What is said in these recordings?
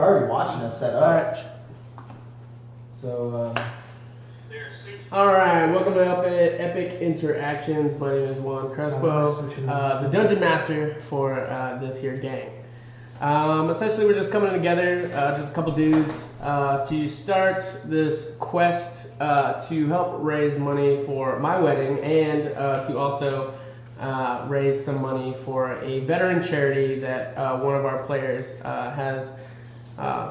Already watching us set up. Alright. So, Alright, welcome to Epic Interactions. My name is Juan Crespo, the Dungeon Master for this here gang. Essentially, we're just coming together, just a couple dudes, to start this quest to help raise money for my wedding and to also raise some money for a veteran charity that one of our players has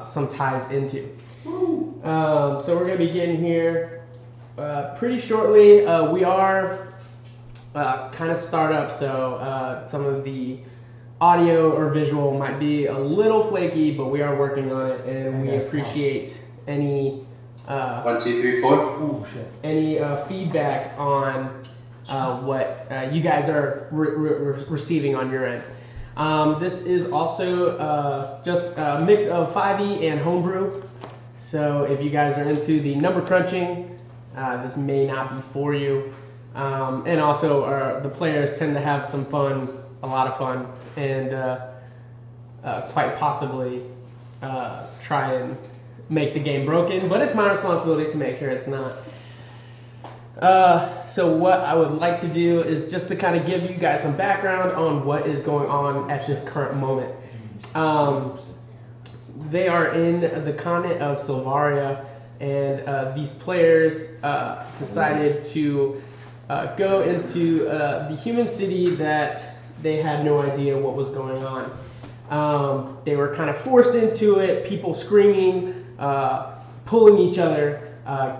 some ties into. So we're going to be getting here pretty shortly. We are kind of startup, so some of the audio or visual might be a little flaky, but we are working on it, and we appreciate any 1, 2, 3, 4. oh shit. any feedback on what you guys are receiving on your end. This is also just a mix of 5e and homebrew. So if you guys are into the number crunching, this may not be for you. And also the players tend to have some fun, a lot of fun, and quite possibly try and make the game broken. But it's my responsibility to make sure it's not. So what I would like to do is just to kind of give you guys some background on what is going on at this current moment. They are in the continent of Silvaria, and these players decided to go into the human city that they had no idea what was going on. They were kind of forced into it, people screaming, pulling each other,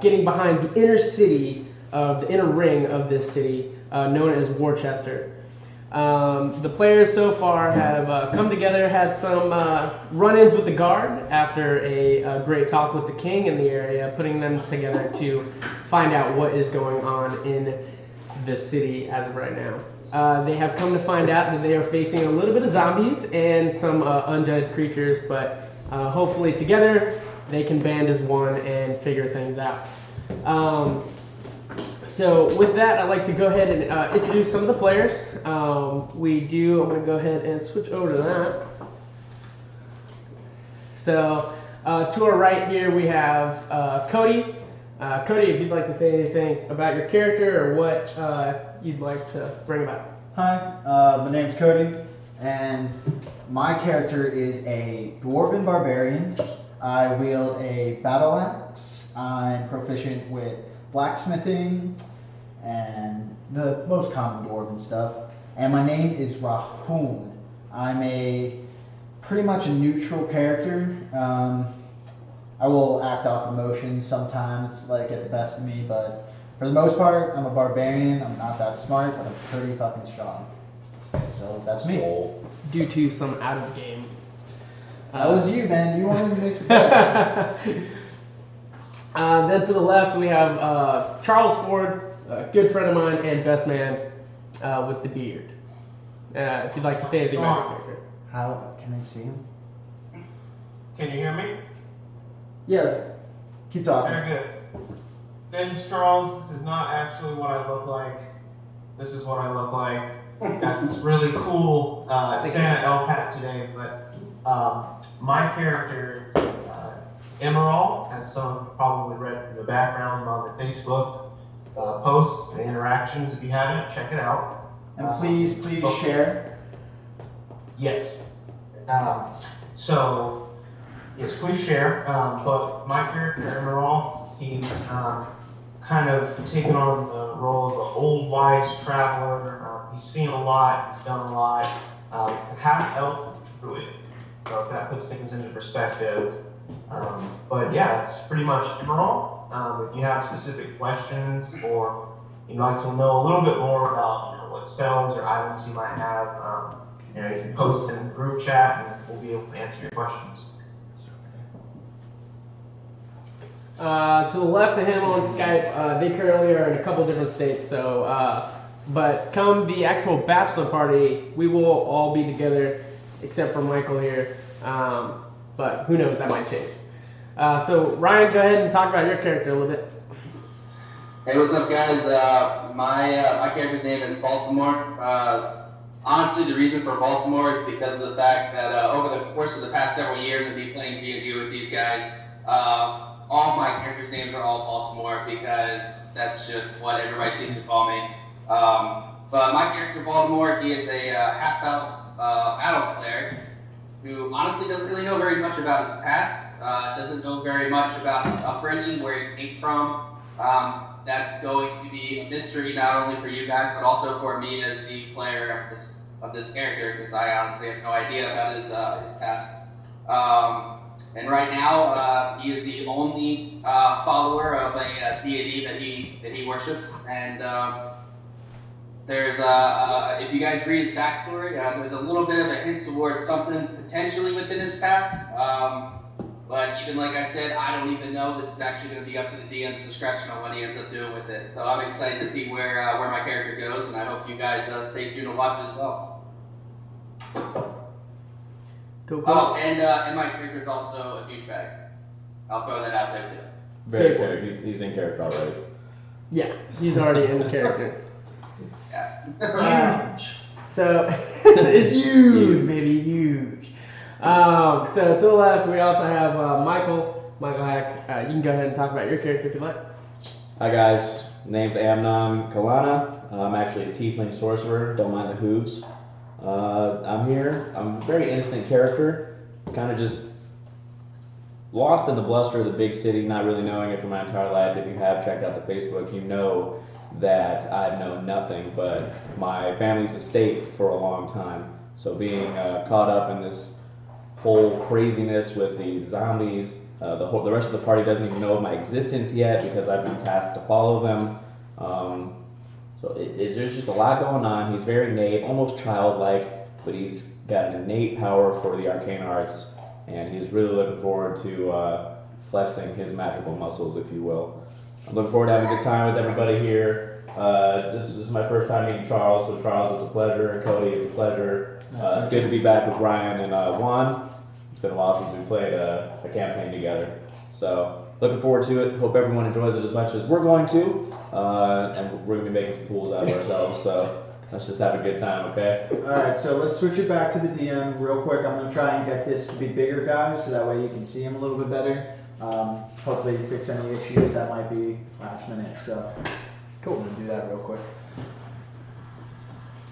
getting behind the inner city of the inner ring of this city, known as Worcester. The players so far have come together, had some run-ins with the guard after a great talk with the king in the area, putting them together to find out what is going on in the city as of right now. They have come to find out that they are facing a little bit of zombies and some undead creatures, but hopefully together they can band as one and figure things out. So with that, I'd like to go ahead and introduce some of the players. I'm going to go ahead and switch over to that. So to our right here, we have Cody. Cody, if you'd like to say anything about your character or what you'd like to bring about. Hi, my name's Cody, and my character is a dwarven barbarian. I wield a battle axe. I'm proficient with blacksmithing and the most common dwarven stuff. And my name is Rahun. I'm pretty much a neutral character. I will act off emotions sometimes, let it get the best of me, but for the most part, I'm a barbarian. I'm not that smart, but I'm pretty fucking strong. So that's me. Due to some out of game. That was you, man. You wanted to make the bet. Then to the left, we have Charles Ford, a good friend of mine and best man with the beard. If you'd like to say anything about your character. How can I see him? Can you hear me? Yeah, keep talking. Very good. Ben Charles, this is not actually what I look like. This is what I look like. Got this really cool Santa elf hat today, but my character is Emerald, as some probably read from the background on the Facebook posts and interactions. If you haven't, check it out. And please share. Yes. Yes, please share. But my character, Emerald, he's kind of taken on the role of an old wise traveler. He's seen a lot, he's done a lot. Half elf druid, so if that puts things into perspective. But yeah, that's pretty much Emerald. If you have specific questions or you'd like to know a little bit more about what spells or items you might have, you can post in the group chat and we'll be able to answer your questions. To the left of him on Skype, they currently are in a couple different states. So, but come the actual bachelor party, we will all be together, except for Michael here. But who knows? That might change. So Ryan, go ahead and talk about your character a little bit. Hey, what's up, guys? My character's name is Baltimore. honestly, the reason for Baltimore is because of the fact that over the course of the past several years of me playing D&D with these guys, all of my characters' names are all Baltimore because that's just what everybody seems to call me. But my character, Baltimore, he is a half-elf battle player who honestly doesn't really know very much about his past, doesn't know very much about his upbringing, where he came from. That's going to be a mystery not only for you guys, but also for me as the player of this character, because I honestly have no idea about his past. And right now, he is the only follower of a deity that he worships, and there's if you guys read his backstory, there's a little bit of a hint towards something potentially within his past. But even like I said, I don't even know. This is actually going to be up to the DM's discretion on what he ends up doing with it. So I'm excited to see where my character goes, and I hope you guys stay tuned to watch it as well. Cool. Oh, and my character is also a douchebag. I'll throw that out there too. Very fair. He's in character already. Yeah, he's already in character. Yeah. So it's huge, baby, huge. So to the left, we also have Michael Hack. You can go ahead and talk about your character if you like. Hi guys, name's Amnon Kalana. I'm actually a tiefling sorcerer. Don't mind the hooves. I'm here. I'm a very innocent character, kind of just lost in the bluster of the big city, not really knowing it for my entire life. If you have checked out the Facebook, you know that I've known nothing but my family's estate for a long time. So being caught up in this whole craziness with these zombies, the rest of the party doesn't even know of my existence yet because I've been tasked to follow them. So there's just a lot going on. He's very naive, almost childlike, but he's got an innate power for the arcane arts, and he's really looking forward to flexing his magical muscles, if you will. I'm looking forward to having a good time with everybody here. This is my first time meeting Charles, so Charles, it's a pleasure, and Cody, it's a pleasure. It's good to be back with Ryan and Juan. It's been a while since we played a campaign together. So, looking forward to it. Hope everyone enjoys it as much as we're going to. And we're going to be making some fools out of ourselves, so let's just have a good time, okay? Alright, so let's switch it back to the DM real quick. I'm going to try and get this to be bigger, guys, so that way you can see him a little bit better. Hopefully fix any issues that might be last minute, so cool. I'm going to do that real quick.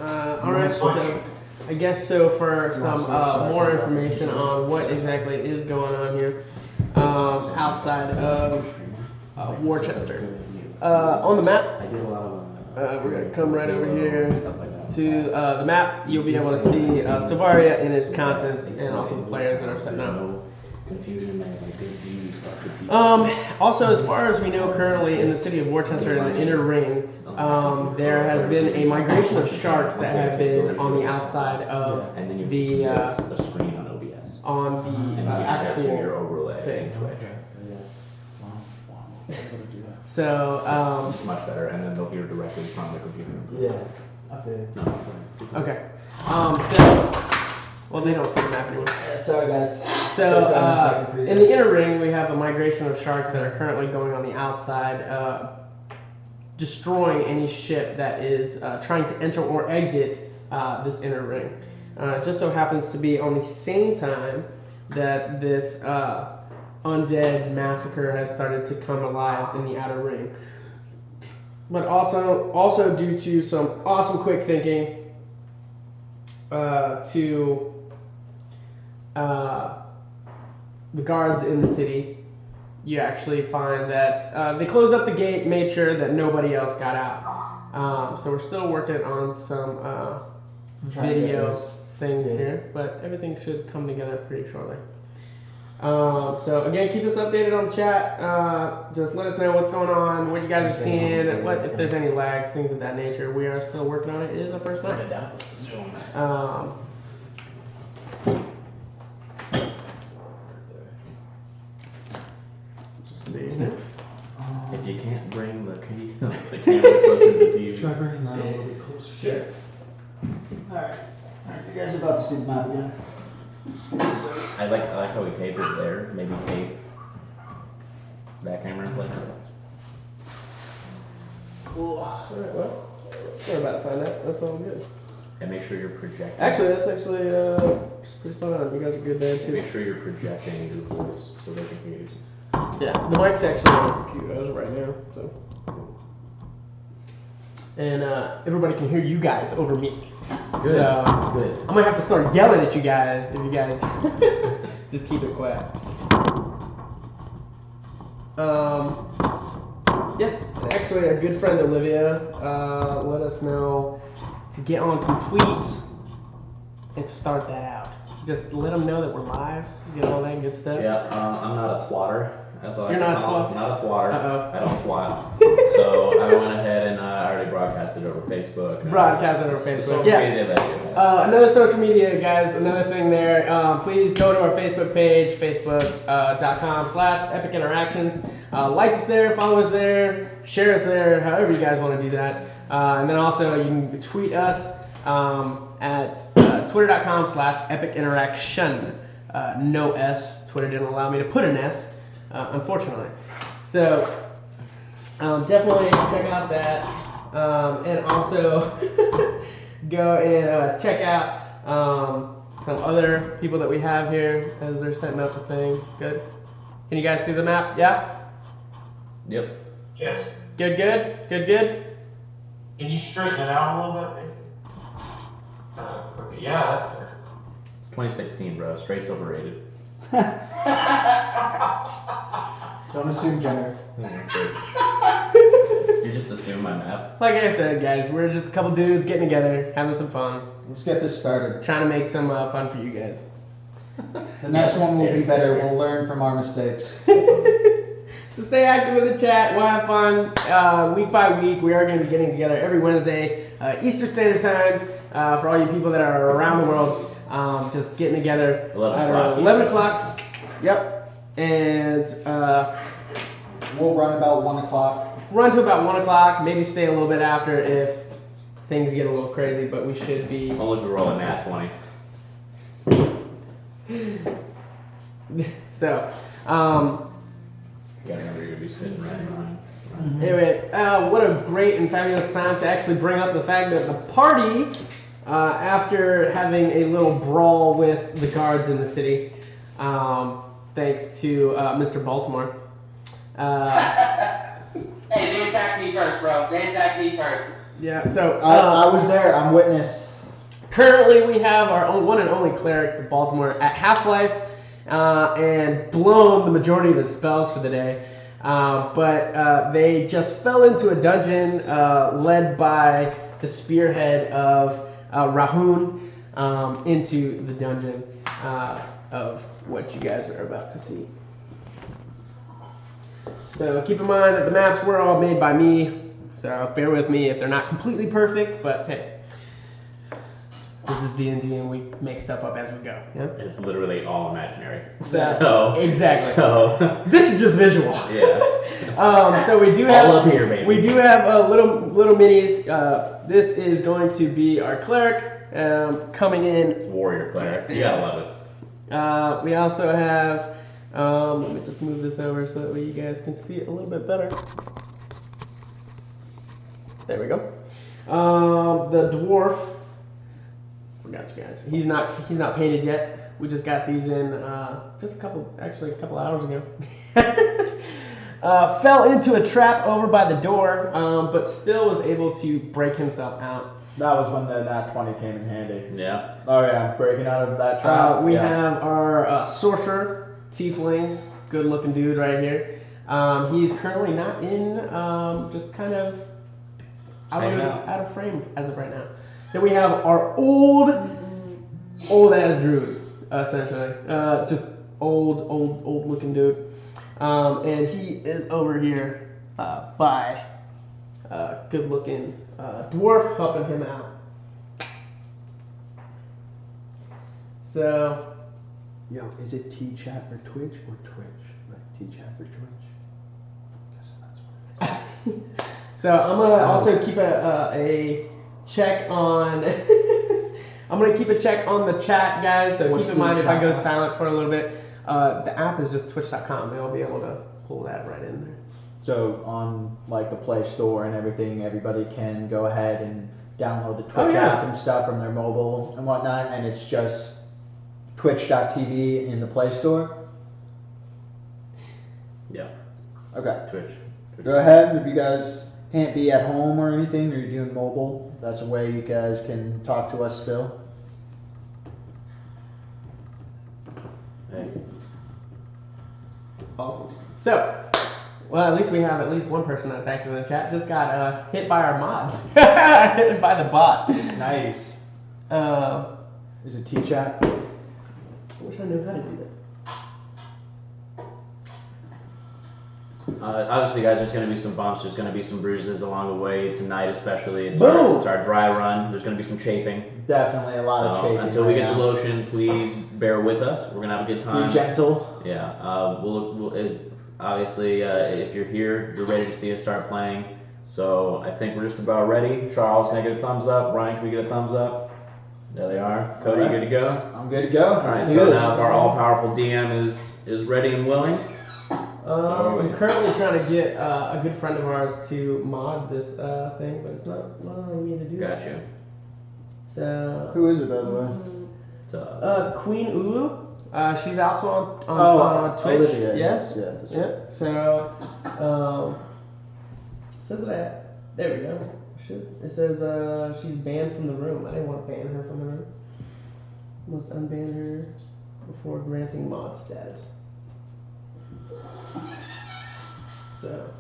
Alright, so I guess so for some more information on what exactly is going on here outside of Worcester. On the map, we're going to come right over here to the map. You'll be able to see Silvaria and its contents and also the players that are setting up. Also, as far as we know currently in the city of Worcester in the inner ring, there has been a migration of sharks that have been on the outside of the screen on OBS. Actual thing. So, it's much better, and then they'll hear directly from the computer. Yeah, I feel No. okay. Well, they don't see the map anymore. sorry, guys. So, in the inner ring, we have a migration of sharks that are currently going on the outside, destroying any ship that is trying to enter or exit this inner ring. It just so happens to be on the same time that this undead massacre has started to come alive in the outer ring. But also due to some awesome quick thinking to the guards in the city, you actually find that they closed up the gate, made sure that nobody else got out. So we're still working on some video things here, but everything should come together pretty shortly. So again, keep us updated on the chat. Just let us know what's going on, what you guys are seeing, if there's any lags, things of that nature. We are still working on it. It is our first night. Just see here. If you can't bring the camera closer to the TV. Try bringing that a little bit closer. Sure. Alright, you guys are about to see the map again. I like how we taped it there. Maybe tape that camera in place. Alright, well, we're about to find out. That's all good. And make sure you're projecting. Actually, that's actually pretty spot on. You guys are good there And too. make sure you're projecting your voice so they can hear you. Yeah, the mic's actually on the computer as of right now, so. And everybody can hear you guys over me. Good. So Good. I'm gonna have to start yelling at you guys if you guys just keep it quiet. Yeah, actually, our good friend Olivia let us know to get on some tweets and to start that out. Just let them know that we're live, get all that good stuff. Yeah, I'm not a twatter. That's all You're I not a call it. Not a twatter. Uh-oh. I don't twat. So I went ahead and I already broadcasted over Facebook. Broadcast it over Facebook, Social yeah. media, that shit. Another social media, guys, another thing there. Please go to our Facebook page, facebook.com/Epic Interactions. Like us there, follow us there, share us there, however you guys want to do that. And then also you can tweet us at twitter.com/Epic Interaction. No S. Twitter didn't allow me to put an S, unfortunately. So definitely check out that. And also go and check out some other people that we have here as they're setting up the thing. Good. Can you guys see the map? Yeah? Yep. Yes. Good, good? Good, good? Can you straighten it out a little bit, maybe? Okay, yeah, that's better. It's 2016, bro. Straight's overrated. Don't assume gender. You just assume my map. Like I said, guys, we're just a couple dudes getting together, having some fun, Let's get this started. trying to make some fun for you guys. The next one will be better. We'll learn from our mistakes. So stay active in the chat. We'll have fun week by week. We are going to be getting together every Wednesday, Eastern Standard Time, for all you people that are around the world. Just getting together. 11 I don't know, o'clock. 11 o'clock. Yep. And We'll run about 1 o'clock. run to about 1 o'clock. Maybe stay a little bit after if things get a little crazy, but we should be. Only if we roll a nat 20. So, You gotta remember you're gonna be sitting right behind. anyway, what a great and fabulous time to actually bring up the fact that the party, after having a little brawl with the guards in the city, thanks to Mr. Baltimore. Hey, they attacked me first, bro. They attacked me first. Yeah, so I was there. I'm witness. currently we have our own one and only cleric, the Baltimore, at Half-Life, and blown the majority of his spells for the day. But they just fell into a dungeon led by the spearhead of Rahun into the dungeon of what you guys are about to see. So keep in mind that the maps were all made by me, so bear with me if they're not completely perfect, but hey. This is D&D and we make stuff up as we go. Yeah? It's literally all imaginary. So, exactly. So, This is just visual. yeah. So we do have All up here, baby. We do have little minis. This is going to be our cleric coming in. Warrior cleric. You gotta love it. We also have. Let me just move this over so that way you guys can see it a little bit better. There we go. The dwarf. Forgot you guys. He's not painted yet. We just got these in just a couple hours ago. Fell into a trap over by the door, but still was able to break himself out. That was when the nat 20 came in handy. Yeah. Oh yeah, breaking out of that trap. We yeah. have our sorcerer, tiefling, good looking dude right here. He's currently not in, just kind of out of frame as of right now. Then we have our old ass druid, essentially. Just old looking dude. And he is over here by good looking dwarf helping him out. So, Yo, is it T-Chat for Twitch or Twitch? Like T-Chat for Twitch? so I'm gonna also keep a check on. I'm gonna keep a check on the chat, guys. So What's keep in the mind if I chat go app? silent for a little bit. The app is just twitch.com. They'll be able to pull that right in there. So on like the Play Store and everything, everybody can go ahead and download the Twitch app and stuff from their mobile and whatnot, and it's just twitch.tv in the Play Store. Yeah. Okay. Twitch. Go ahead. If you guys can't be at home or anything, or you're doing mobile, that's a way you guys can talk to us still. Hey. Awesome. So, well, at least we have at least one person that's active in the chat. Just got hit by our mod. Hit by the bot. Nice. Is it T-Chat? I wish I knew how to do that. Obviously, guys, there's going to be some bumps. There's going to be some bruises along the way tonight, especially. It's Boom! it's our dry run. There's going to be some chafing. Definitely a lot of So chafing. until we right get the now. lotion, please bear with us. We're going to have a good time. Be gentle. Yeah. Obviously, if you're here, you're ready to see us start playing. So I think we're just about ready. Charles, can I get a thumbs up? Ryan, can we get a thumbs up? There they are. Cody, All right. good to go? I'm good to go. All right, Let's so do this. now our all-powerful DM is ready and willing. I'm currently trying to get a good friend of ours to mod this thing, but it's not allowing me to do that. Gotcha. So, Who is it, by the way? So, Queen Ulu. She's also on Twitch. Olivia. Yeah. Yes, yeah. That's Yeah. right. So, says that. There we go. It says she's banned from the room. I didn't want to ban her from the room. Must unban her before granting mod status. So,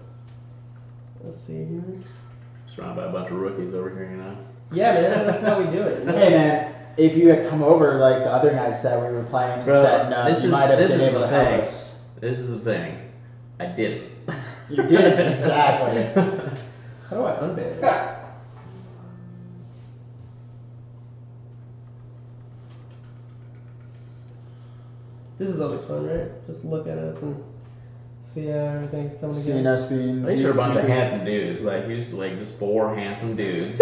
let's see here. surrounded by a bunch of rookies over here, you know. Yeah, man, that's how we do it. Hey, man. If you had come over like the other nights that we were playing and Bro, setting up, this you is- might have this been is able the to help thing. us. This is the thing. I didn't. You did, exactly. How do I unban her? This is always fun, right? Just look at us and see how everything's coming Seeing together. us being. These are a bunch of handsome dudes. Like, he's like just four handsome dudes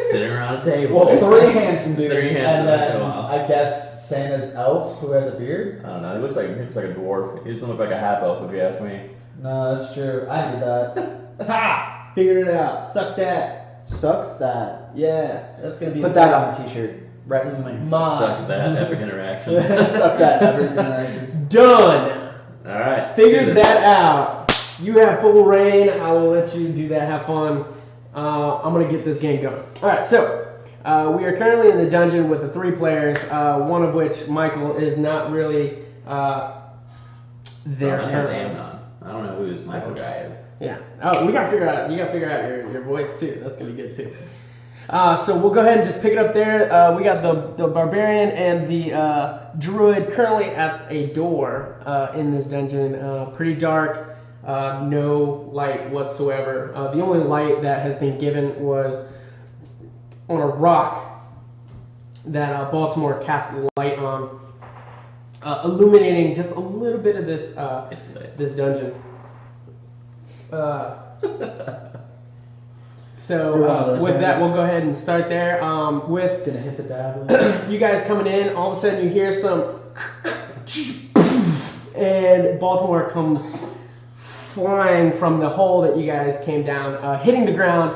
sitting around a table. Well, three handsome dudes, Three handsome, and then wow. I guess Santa's elf who has a beard. I don't know. He looks like a dwarf. He doesn't look like a half elf, if you ask me. No, that's true. I did that. Ha! Figured it out. Suck that. Suck that. Yeah, that's gonna be. Put that on a t-shirt. Right in the link. Mod. Suck that. Epic interactions. Suck that. Everything interactions. Done. All right. Figured do this. that out. You have full reign. I will let you do that. Have fun. I'm gonna get this game going. All right. So we are currently in the dungeon with the 3 players. One of which Michael is not really there. My name's Amnon. I don't know who this Michael guy is. Yeah. Oh, we gotta figure out. You gotta figure out your voice too. That's gonna be good too. So we'll go ahead and just pick it up there. We got the barbarian and the druid currently at a door in this dungeon. Pretty dark. No light whatsoever. The only light that has been given was on a rock that Baltimore cast light on, illuminating just a little bit of this It's lit. this dungeon. You're one of So those with that, guys. we'll go ahead and start there. With Gonna hit the dab. you guys coming in, all of a sudden you hear some, and Baltimore comes flying from the hole that you guys came down, hitting the ground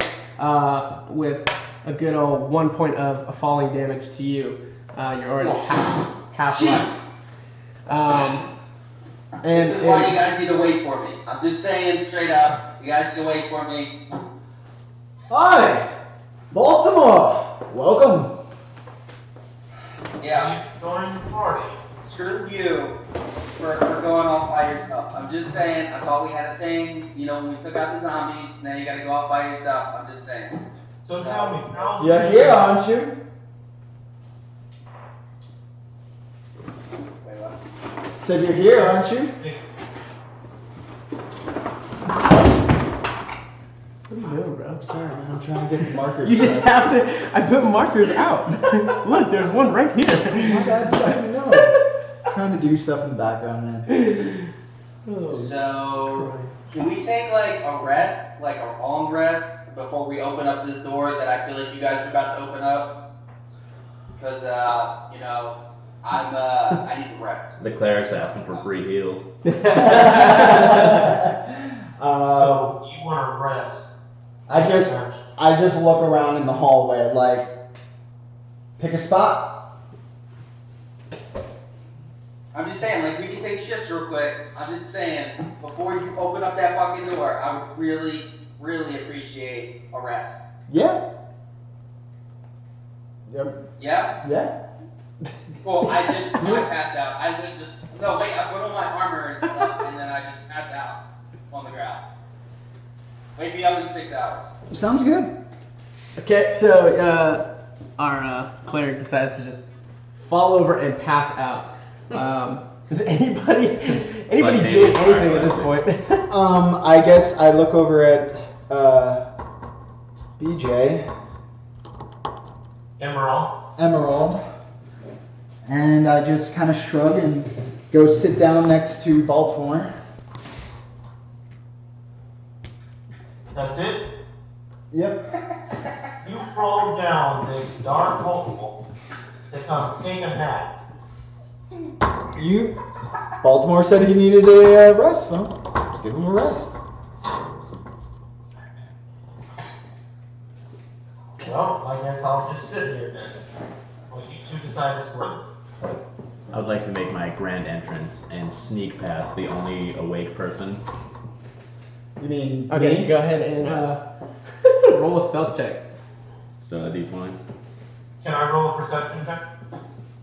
with a good old 1 point of falling damage to you. You're already half life. This is why you guys need to wait for me. I'm just saying straight up, you guys need to wait for me. Hi, Baltimore. Welcome. Yeah, Join the party. screw you for going off by yourself. I'm just saying, I thought we had a thing, you know, when we took out the zombies, now you gotta go off by yourself. I'm just saying. So tell me, how You're here, aren't you? Wait, what? Said you're here, aren't you? What are you doing, bro? I'm sorry, man. I'm trying to get the markers. You just set. have to. I put markers out. Look, there's one right here. My bad, dude, I didn't know. Trying to do stuff in the background, man. Oh, So, Christ. can we take like a rest, like a long rest, before we open up this door that I feel like you guys are about to open up? Because, you know, I need to rest. The cleric's asking for free heals. Uh, So you want to rest? I just I just look around in the hallway, like, pick a spot. I'm just saying, like, we can take shifts real quick. I'm just saying, before you open up that fucking door, I would really, really appreciate a rest. Yeah. Yep. Yeah? Yeah. Well, I passed out. I would just, no, wait, I put on my armor and stuff, and then I just pass out on the ground. Wake me up in 6 hours. Sounds good. Okay, so our cleric decides to just fall over and pass out. Does anybody doing anything at this point? I guess I look over at BJ, Emerald, and I just kind of shrug and go sit down next to Baltimore. That's it? Yep. You crawl down this dark hole to come take a nap. Baltimore said he needed a rest, so let's give him a rest. Well, I guess I'll just sit here then. Well, you two decide to sleep. I would like to make my grand entrance and sneak past the only awake person. You mean Okay, me? go ahead and roll a stealth check. So a d20 Can I roll a perception check?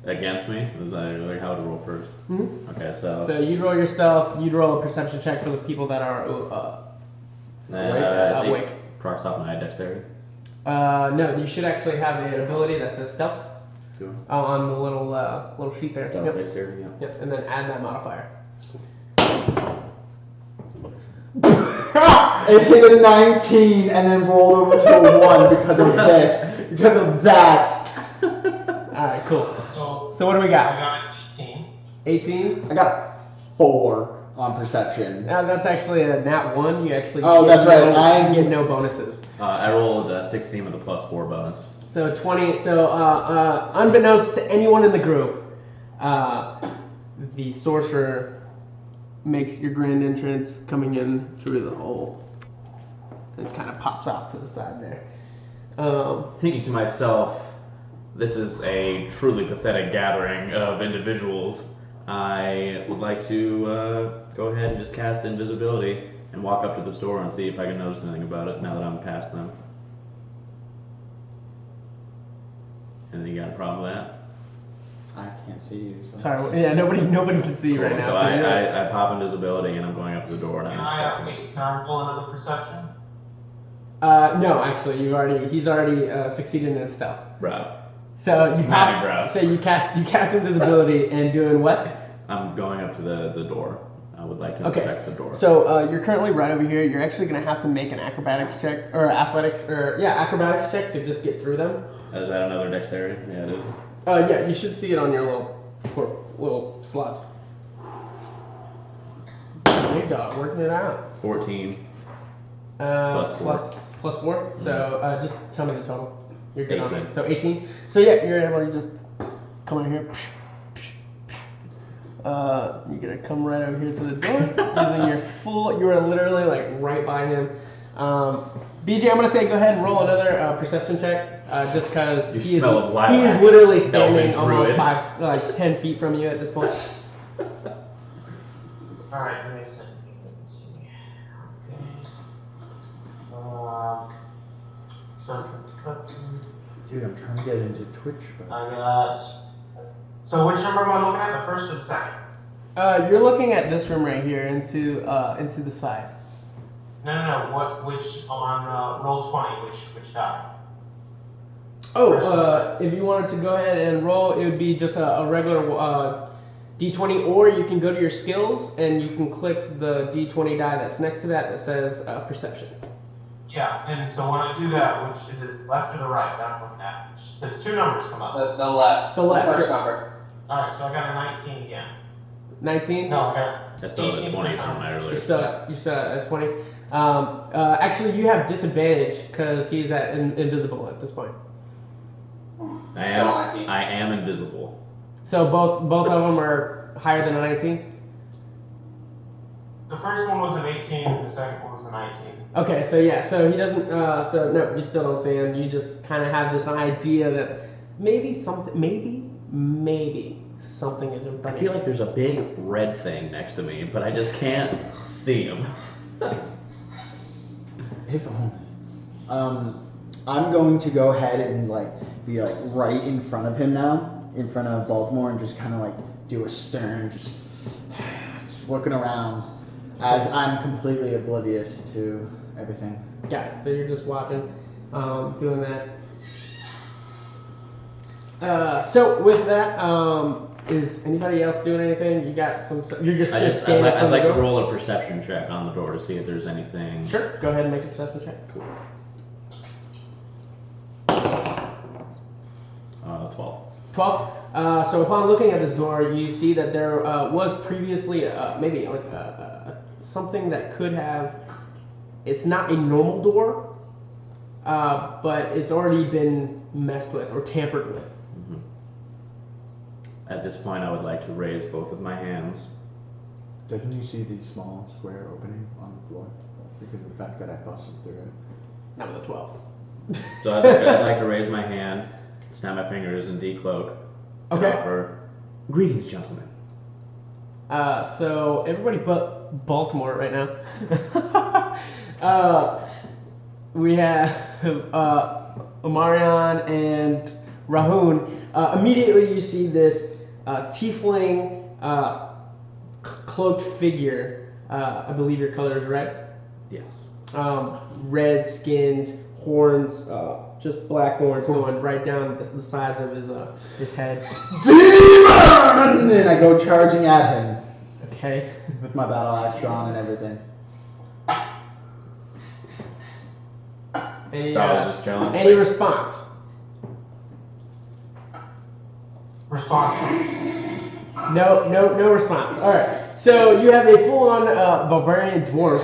against me. Is that like how to roll first? Mhm. Okay, so So you'd roll your stealth. You'd roll a perception check for the people that are awake. Procs off my dexterity. No, you should actually have an ability that says stealth Cool. on the little sheet there. Stealth Yep. dexterity. Yeah. Yep, and then add that modifier. It hit a 19 and then rolled over to a 1 because of this. Because of that. All right, cool. So So what do we I got? got an 18. 18. I got a 4 on perception. That's actually a nat 1. You actually Oh, get that's right. you get no bonuses. I rolled a 16 with a +4 bonus. So 20. So unbeknownst to anyone in the group, the sorcerer makes your grand entrance coming in through the hole and kind of pops off to the side there. Thinking to myself, this is a truly pathetic gathering of individuals. I would like to go ahead and just cast invisibility and walk up to this door and see if I can notice anything about it now that I'm past them. And you got a problem with that? I can't see you. So. Sorry, yeah, nobody can see you right now. So So you're- I pop invisibility and I'm going up to the door and Can I'm I, expecting. can I roll another perception? no, actually, he's already succeeded in his stealth. Bro, So you Magic Brow. so you cast invisibility and doing what? I'm going up to the door. I would like to Okay. inspect the door. So you're currently right over here. You're actually gonna have to make an acrobatics check or acrobatics check to just get through them. Is that another dexterity? Yeah, it is. Yeah, you should see it on your little slots. Big dog, working it out. 14. Plus four. plus 4. So just tell me the total. You're good on 18. it. So 18. So yeah, you're able to just come over here. You're gonna come right over here to the door using your full. You are literally like right by him. BJ, I'm gonna say go ahead and roll another perception check, just because You he smell of is lilac literally delving standing through almost it. 10 feet from you at this point. Alright, let me see. Let's see. Okay. Dude, I'm trying to get into Twitch. But... I got. So which number am I looking at? The first or the second? You're looking at this room right here into the side. No. Which on roll 20? Which die? Oh, if you wanted to go ahead and roll, it would be just a regular D20, or you can go to your skills and you can click the D20 die that's next to that says perception. Yeah, and so when I do that, which is it left or the right? That I'm looking at. There's two numbers come up. The left. The left. first number. Alright, so I got a 19 again. 19. No, I got I still have a 20 from my earlier. You're still at 20. Actually, you have disadvantage because he's at invisible at this point. I am invisible. So both of them are higher than a 19. The first one was an 18, and the second one was a 19. Okay, so yeah, so he doesn't. So no, you still don't see him. You just kind of have this idea that maybe something is in I front of feel you. like there's a big red thing next to me, but I just can't see him. If only. I'm going to go ahead and be right in front of him now, in front of Baltimore, and just kind of do a stern, just looking around, as I'm completely oblivious to everything. Got it. So you're just watching, doing that. So with that, is anybody else doing anything? You got some? You're just I'd standing in like, front of the to door? roll a perception check on the door to see if there's anything. Sure. Go ahead and make a perception check. Cool. 12. 12. So upon looking at this door, you see that there was previously maybe something that could have. It's not a normal door, but it's already been messed with or tampered with. Mm-hmm. At this point, I would like to raise both of my hands. Doesn't he see the small square opening on the floor? Because of the fact that I busted through it. Not with a 12. So I'd like to raise my hand, snap my fingers, and decloak. And Okay. offer, greetings, gentlemen. So everybody but Baltimore right now. We have Omarion and Rahun. Immediately you see this tiefling cloaked figure. I believe your color is red. Yes. Red skinned horns, just black horns going right down the sides of his head. Demon! And I go charging at him Okay. with my battle axe drawn and everything. Any, So I was just chilling. any response? Response. No response. All right. So you have a full-on barbarian dwarf,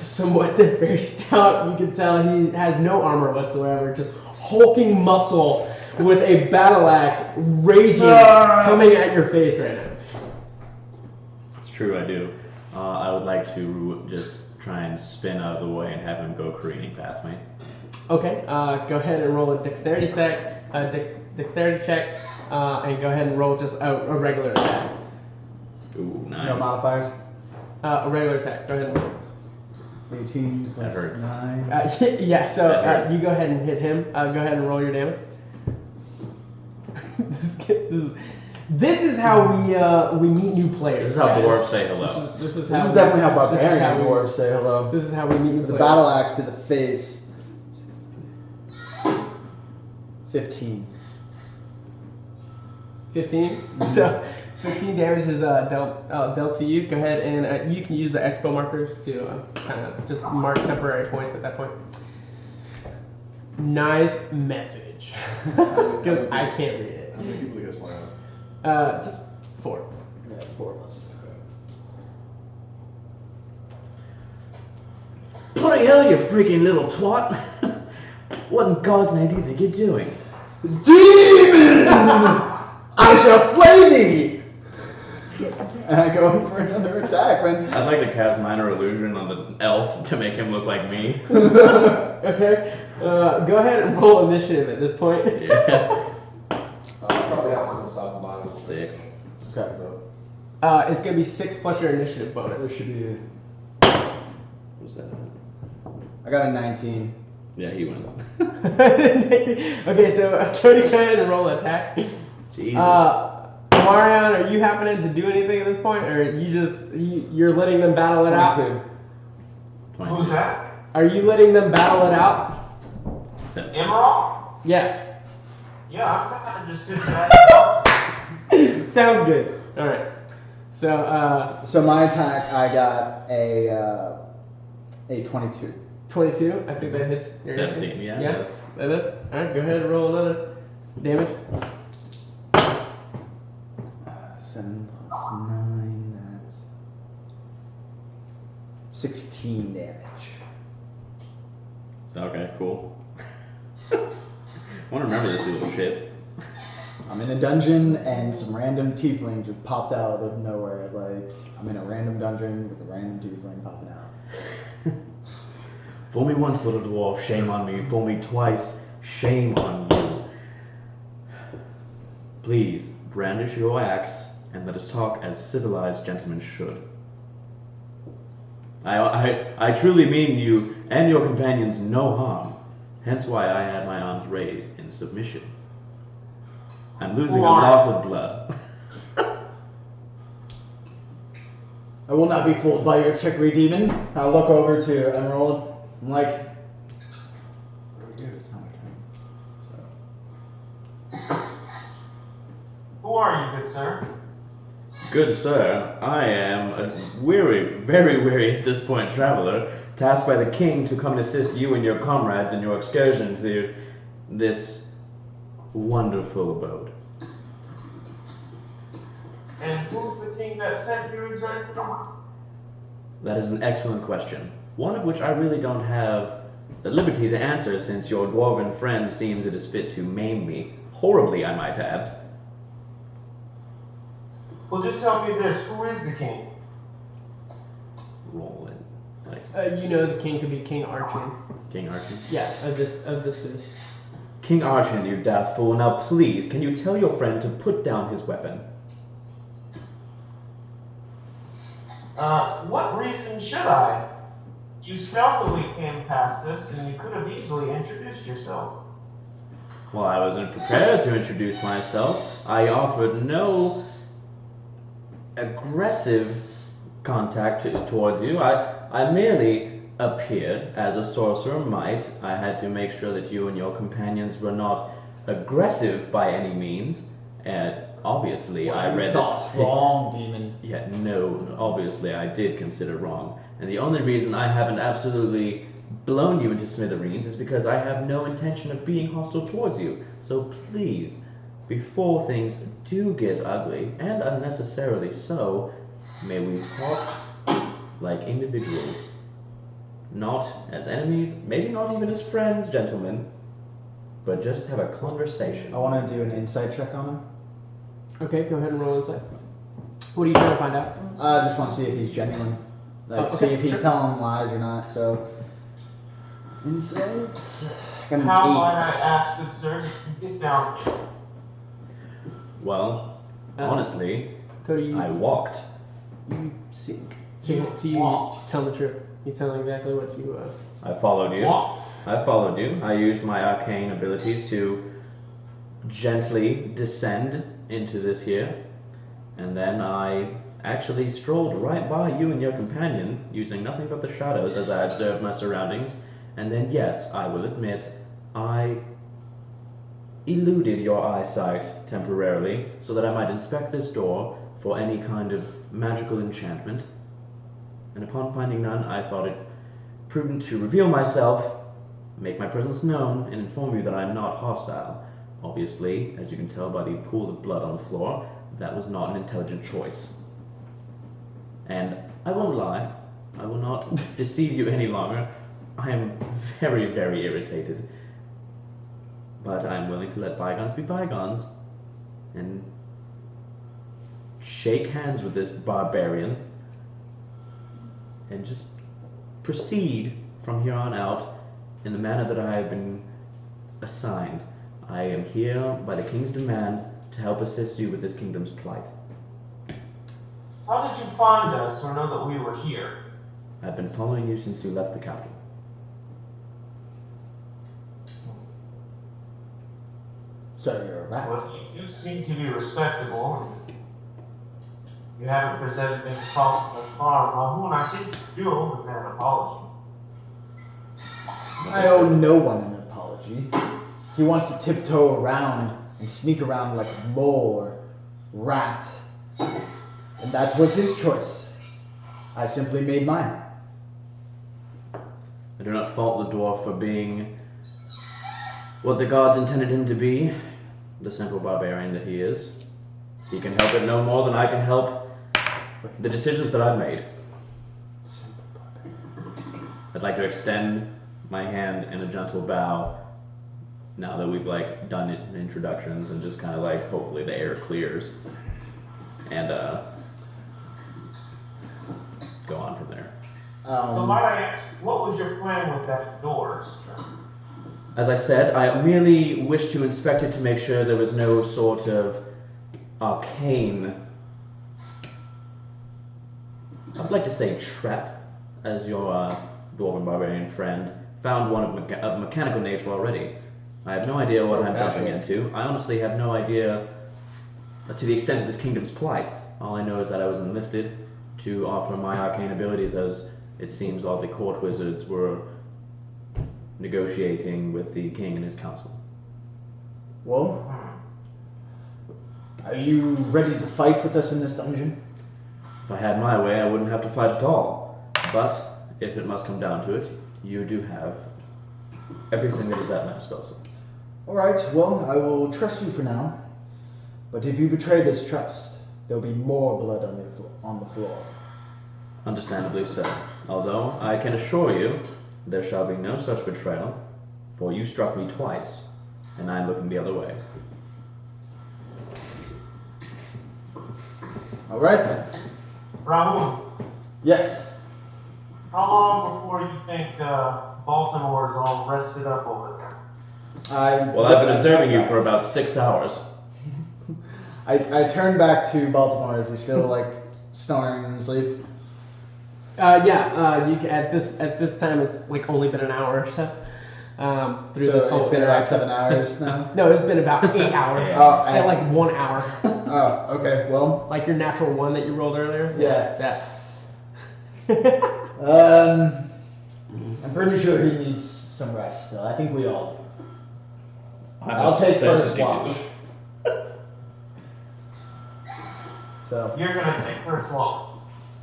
somewhat very stout. You can tell he has no armor whatsoever, just hulking muscle with a battle axe raging, coming at your face right now. It's true, I do. I would like to just try and spin out of the way and have him go careening past me. Okay. Go ahead and roll a dexterity check. And go ahead and roll just a regular attack. Ooh, 9. No modifiers. A regular attack. Go ahead and roll. 18 plus That hurts. 9. Yeah, so That hurts. you go ahead and hit him. Go ahead and roll your damage. This is how we meet new players. This is how guys. dwarves say hello. This is This is definitely how this is barbarian how we- dwarves say hello. This is how we meet new With the players. battle axe to the face. 15. 15. So 15 damage is dealt to you. Go ahead and you can use the expo markers to kind of just mark temporary points at that point. Nice message. Because I can't read it. How many people do you guys play on? Just 4. Yeah, 4 of us. Bloody hell, you freaking little twat! What in God's name do you think you're doing? Demon! I shall slay thee! And I go in for another attack, man. I'd like to cast minor illusion on the elf to make him look like me. Okay. Go ahead and roll initiative at this point. Yeah. Probably have something stop mine. 6. Okay. It's gonna be 6 plus your initiative This bonus. should be. What's that? I got a 19. Yeah, he wins. Okay, so Cody, go ahead and roll an attack. Jesus. Marion, are you happening to do anything at this point, or you're letting them battle it out? 22. 20. Who's that? Are you letting them battle it out? 17. Emerald? Yes. Yeah, I'm kind of just sitting back. Sounds good. All right. So So my attack, I got a 22. 22. I think that hits. Your 17, AC. yeah. Yeah, that is. All right. Go ahead and roll another damage. 7 plus 9, that's 16 damage. Okay, cool. I want to remember this little shit. I'm in a dungeon and some random tiefling just popped out of nowhere. Like, I'm in a random dungeon with a random tiefling popping out. Fool me once, little dwarf, shame on me. Fool me twice, shame on you. Please, brandish your axe and let us talk as civilized gentlemen should. I truly mean you and your companions no harm, hence why I had my arms raised in submission. I'm losing a lot of blood. I will not be fooled by your trickery, demon. I'll look over to Emerald. I'm like, what do we do? It's not my turn. So. Who are you, good sir? Good sir, I am a weary, very weary at this point traveler, tasked by the king to come and assist you and your comrades in your excursion through this wonderful abode. And who's the king that sent you exactly? That is an excellent question, one of which I really don't have the liberty to answer since your dwarven friend seems it is fit to maim me, horribly I might add. Well, just tell me this, who is the king? Roll it. Like You know the king to be King Archon. King Archon. Yeah, of this city. King Archon, you daft fool, now please, can you tell your friend to put down his weapon? What reason should I? You stealthily came past us, and you could have easily introduced yourself. Well, I wasn't prepared to introduce myself. I offered no aggressive contact towards you. I merely appeared as a sorcerer might. I had to make sure that you and your companions were not aggressive by any means. And obviously, I read Thoughts this. wrong, demon. Yeah, no, obviously I did consider wrong. And the only reason I haven't absolutely blown you into smithereens is because I have no intention of being hostile towards you. So please, before things do get ugly, and unnecessarily so, may we talk like individuals. Not as enemies, maybe not even as friends, gentlemen, but just have a conversation. I want to do an insight check on him. Okay, go ahead and roll inside. What are you trying to find out? I just want to see if he's genuine. Like, Okay, see if he's sure. telling lies or not. So, insight. Got an How 8. might I ask, good sir, that you get down here? Well, honestly, Cody, you I see. To you, he's telling the truth. He's telling exactly what you. I followed you. Walk. I followed you. I used my arcane abilities to gently descend into this here, and then I actually strolled right by you and your companion, using nothing but the shadows as I observed my surroundings, and then yes, I will admit, I eluded your eyesight temporarily so that I might inspect this door for any kind of magical enchantment, and upon finding none, I thought it prudent to reveal myself, make my presence known, and inform you that I am not hostile. Obviously, as you can tell by the pool of blood on the floor, that was not an intelligent choice. And I won't lie, I will not deceive you any longer. I am very, very irritated. But I'm willing to let bygones be bygones and shake hands with this barbarian and just proceed from here on out in the manner that I have been assigned. I am here by the king's demand to help assist you with this kingdom's plight. How did you find us or know that we were here? I've been following you since you left the capital. So you're a rat. Well, you seem to be respectable. You haven't presented any problems thus far, Rahul, and I think you do owe an apology. I owe no one an apology. He wants to tiptoe around and sneak around like a mole or rat. And that was his choice. I simply made mine. I do not fault the dwarf for being what the gods intended him to be, the simple barbarian that he is. He can help it no more than I can help the decisions that I've made. Simple barbarian. I'd like to extend my hand in a gentle bow, now that we've like done introductions and just kind of like hopefully the air clears and go on from there. So might I ask, what was your plan with that door, sir? As I said, I merely wished to inspect it to make sure there was no sort of arcane, I'd like to say trap, as your dwarven barbarian friend found one of mechanical nature already. I have no idea what I'm jumping into. I honestly have no idea to the extent of this kingdom's plight. All I know is that I was enlisted to offer my arcane abilities, as it seems all the court wizards were negotiating with the king and his council. Well, are you ready to fight with us in this dungeon? If I had my way, I wouldn't have to fight at all. But if it must come down to it, you do have everything that is at my disposal. Alright, well, I will trust you for now. But if you betray this trust, there'll be more blood on the floor. Understandably so. Although, I can assure you, there shall be no such betrayal, for you struck me twice, and I am looking the other way. Alright then. Raul, Yes. how long before you think Baltimore is all rested up over there? Well, I've been observing you for about 6 hours. I turn back to Baltimore. Is he still like snoring and asleep? Yeah. You can, at this time it's like only been an hour or so. Through So this whole it's been about interaction. 7 hours now. No, it's been about 8 hours. Oh, At like 1 hour. Oh, okay. Well, Like your natural one that you rolled earlier. yeah. That. I'm pretty sure he needs some rest still. I think we all do. I'm I'll take upset first that you watch. do. So You're gonna take first watch.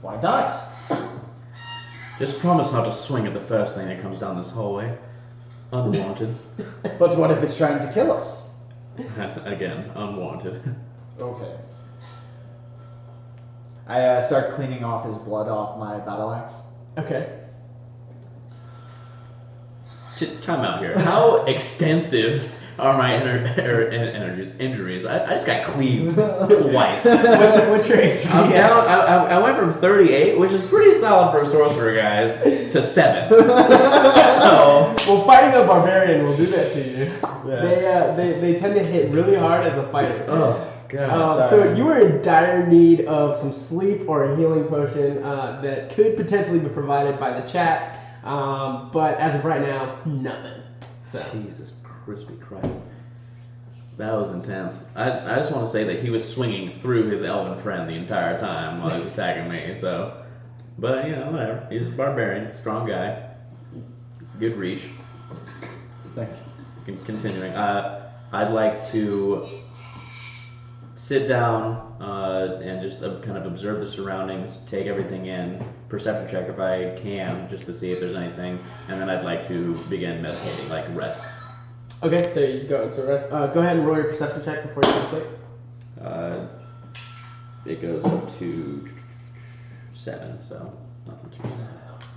why not? Just promise not to swing at the first thing that comes down this hallway. Unwanted. But what if it's trying to kill us? Again, unwanted. Okay. I start cleaning off his blood off my battle axe. Okay. Time out here. How extensive are my injuries? I just got cleaved twice. What's your HP? I'm down. I went from 38, which is pretty solid for a sorcerer, guys, to 7. So Well, fighting a barbarian will do that to you. Yeah. They tend to hit really hard as a fighter. oh god. So sorry. you were in dire need of some sleep or a healing potion that could potentially be provided by the chat, but as of right now, nothing. So Jesus crispy Christ. That was intense. I just want to say that he was swinging through his elven friend the entire time while he was attacking me. So, but you know, whatever. He's a barbarian, strong guy, good reach. Thanks. Continuing, I'd like to sit down and just kind of observe the surroundings, take everything in, perception check if I can, just to see if there's anything, and then I'd like to begin meditating, like rest. okay, so you go to rest. Go ahead and roll your perception check before you go to sleep. It goes up to 7, so nothing too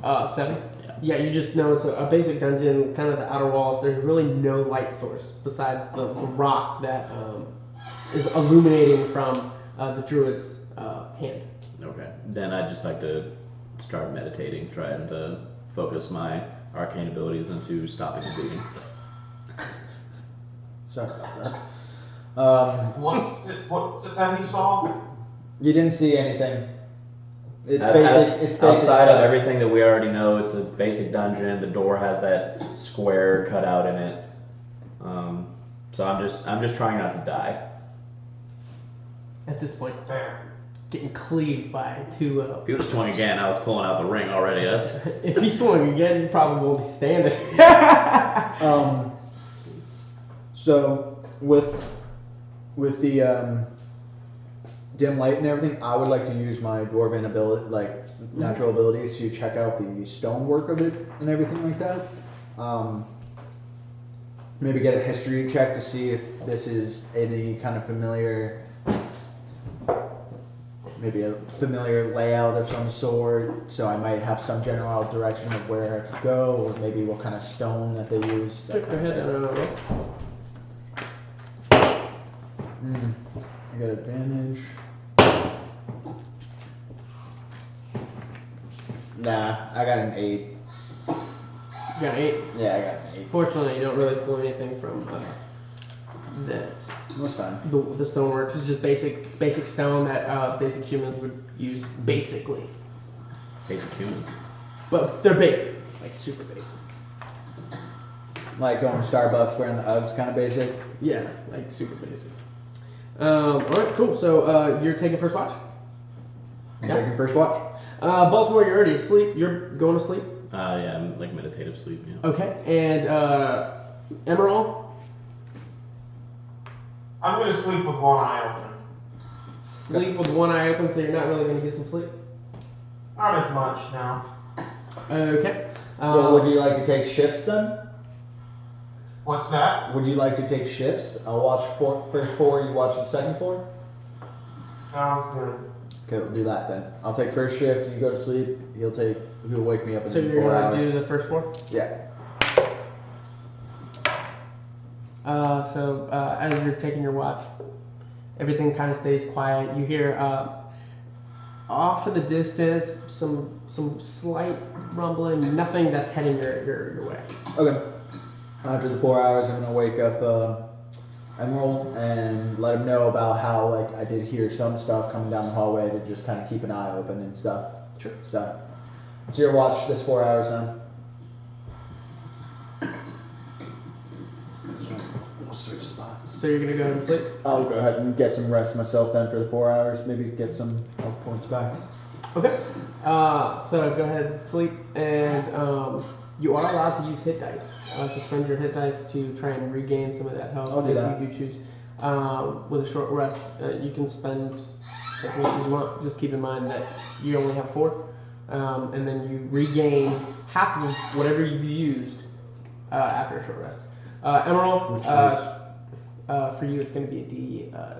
bad. 7. Yeah. Yeah, you just know it's a basic dungeon, kind of the outer walls. There's really no light source besides the rock that is illuminating from the druid's hand. Okay. Then I'd just like to start meditating, trying to focus my arcane abilities into stopping the bleeding. Sorry about that. What's it that he saw? You didn't see anything. It's Out- basic. It's basic Outside stuff. of everything that we already know, it's a basic dungeon. The door has that square cut out in it. So I'm just trying not to die. At this point, Fair. getting cleaved by two. If he would have swung again, I was pulling out the ring already. That's If he swung again, you probably won't be standing. So with the dim light and everything, I would like to use my dwarven ability, like natural abilities, to check out the stonework of it and everything like that. Maybe get a history check to see if this is any kind of familiar, maybe a familiar layout of some sort. So I might have some general direction of where I could go, or maybe what kind of stone that they used. Go ahead and roll. I got advantage. Nah, I got an 8. You got an 8. Yeah, I got an 8. Fortunately, you don't really feel anything from this. That's fine. The stonework is just basic stone that basic humans would use basically. Basic humans. But they're basic, like super basic. Like going to Starbucks wearing the Uggs, kind of basic. Yeah, like super basic. All right, cool. So you're taking first watch. I'm Yeah. taking first watch. Baltimore, you're already asleep. You're going to sleep. Yeah, I'm like meditative sleep. Yeah. Okay, and Emerald, I'm gonna sleep with one eye open. sleep with one eye open, so you're not really going to get some sleep. Not as much now. Okay. Well, would you like to take shifts then? What's that? Would you like to take shifts? I'll watch first 4, you watch the second 4? Sounds good. Okay, we'll do that then. I'll take first shift, you go to sleep, he'll wake me up in So you're 4 going hours. to do the first 4? Yeah. So as you're taking your watch, everything kind of stays quiet. You hear off in the distance some slight rumbling, nothing that's heading your way. Okay. After the 4 hours, I'm gonna wake up Emerald and let him know about how like I did hear some stuff coming down the hallway to just kind of keep an eye open and stuff. Sure. So, it's your watch this 4 hours now. So, we'll switch spots. So you're gonna go ahead and sleep. I'll go ahead and get some rest myself then for the 4 hours. Maybe get some health points back. Okay. So go ahead and sleep, and you are allowed to use hit dice to spend your hit dice to try and regain some of that health. I'll do that. If you do choose. With a short rest, you can spend as much as you want. Just keep in mind that you only have 4, and then you regain half of whatever you've used after a short rest. Emerald, Which dice? for you, it's going to be a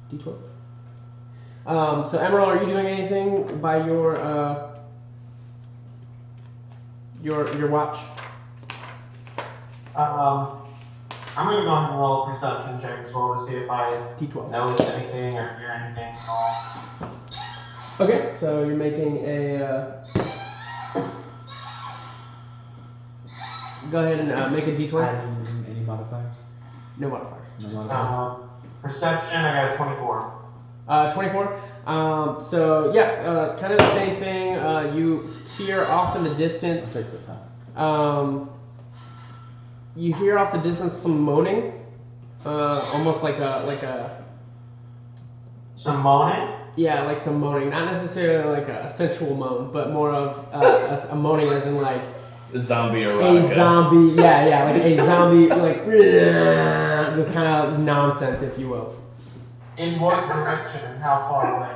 D12. So Emerald, are you doing anything by your watch? I'm gonna go ahead and roll a perception check as well to see if I D12. notice anything or hear anything at all. Okay, so you're making a. Go ahead and make a D20. Adding any modifiers? No modifiers. No modifiers. Perception, I got a 24. 24. So yeah, kind of the same thing. You hear off in the I'll distance. take the time. You hear off the distance some moaning, almost like a. Some moaning? Yeah, like some moaning. Not necessarily like a sensual moan, but more of a moaning as in like Zombie a erotica. zombie. Yeah, like a zombie, like just kind of nonsense, if you will. In what direction and how far away?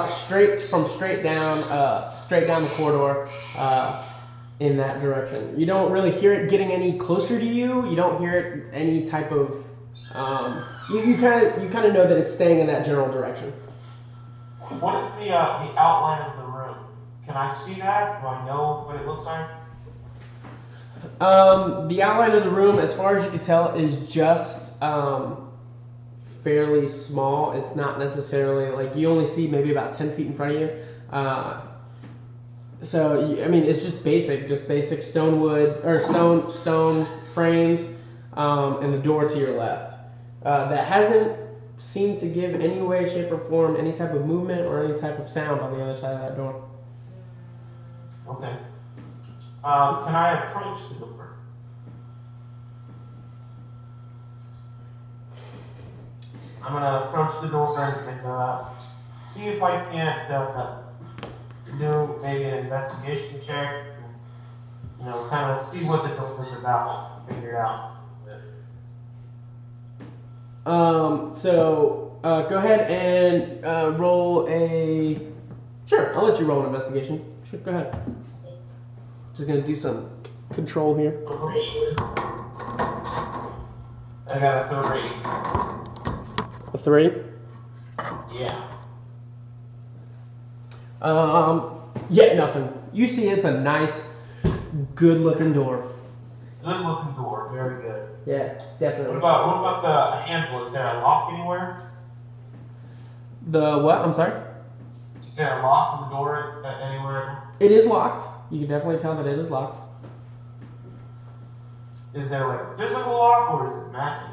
Straight down the corridor, in that direction. You don't really hear it getting any closer to you. You don't hear it any type of. You kind of know that it's staying in that general direction. What is the outline of the room? Can I see that? Do I know what it looks like? The outline of the room, as far as you can tell, is just fairly small. It's not necessarily like you only see maybe about 10 feet in front of you. So I mean, it's just basic stone wood or stone frames, and the door to your left that hasn't seemed to give any way, shape, or form any type of movement or any type of sound on the other side of that door. Okay. Can I approach the door? I'm gonna approach the door and see if I can't do maybe an investigation check. You know, kind of see what the door is about, figure it out. So go ahead and roll a. Sure, I'll let you roll an investigation. Sure, go ahead. Just gonna do some control here. 3. I got a 3. A 3. Yeah. Yeah, nothing. You see, it's a nice, good-looking door. Good looking door, very good. Yeah, What definitely. about the handle? Is there a lock anywhere? The what? I'm sorry? Is there a lock on the door anywhere? It is locked. You can definitely tell that it is locked. Is there like a physical lock or is it magic?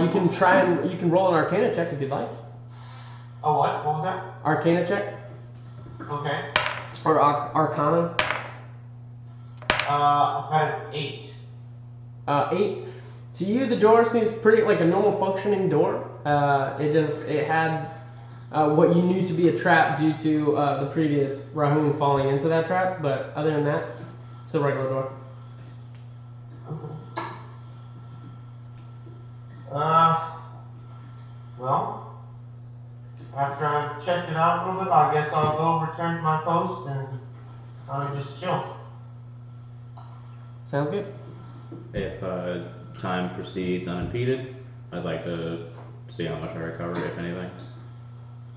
You can roll an Arcana check if you'd like. Oh, what? What was that? Arcana check Okay. or Arcana. I've got an 8. 8. To you, the door seems pretty like a normal functioning door. It had what you knew to be a trap due to the previous Rahun falling into that trap, but other than that, it's a regular door. Okay. Well, after I've checked it out a little bit, I guess I'll go return to my post and kind of just chill. Sounds good. If time proceeds unimpeded, I'd like to see how much I recover, if anything.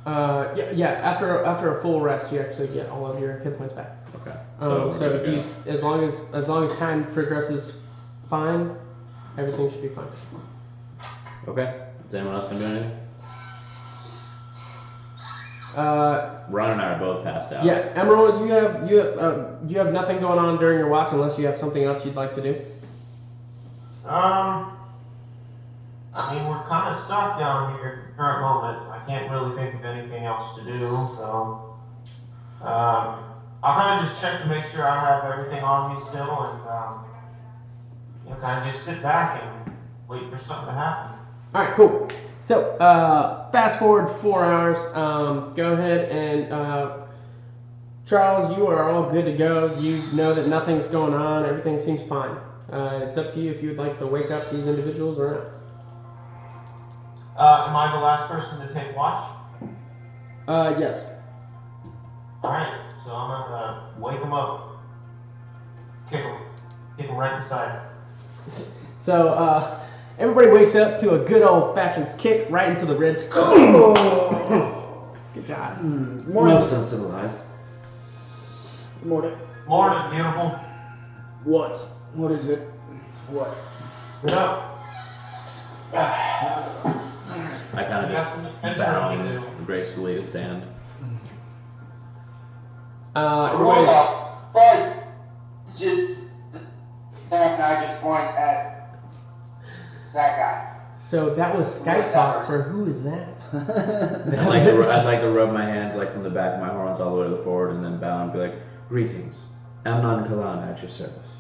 Yeah. After a full rest, you actually get all of your hit points back. Okay. So we're if good you, to as long as time progresses fine, everything should be fine. go. Okay. Is anyone else gonna do anything? Ron and I are both passed out. Yeah, Emerald, you have nothing going on during your watch unless you have something else you'd like to do. I mean, we're kind of stuck down here at the current moment. I can't really think of anything else to do, so I'll kind of just check to make sure I have everything on me still, and kind of just sit back and wait for something to happen. All right, cool. So fast forward 4 hours. Go ahead and Charles, you are all good to go. You know that nothing's going on. Everything seems fine. It's up to you if you would like to wake up these individuals or not. Am I the last person to take watch? Yes. Alright, so I'm gonna wake them up. Kick them right inside. So everybody wakes up to a good old-fashioned kick right into the ribs. Good job. Most uncivilized. Morning. Morning, beautiful. What? What is it? What? Get up. I kind of We got just some adventure bound to do. gracefully to stand. Everybody, But just and I just point at that guy. so that was Skype talk for who is that? I'd like to rub my hands like from the back of my horns all the way to the forward and then bow and be like, greetings. Amnon Kalana at your service.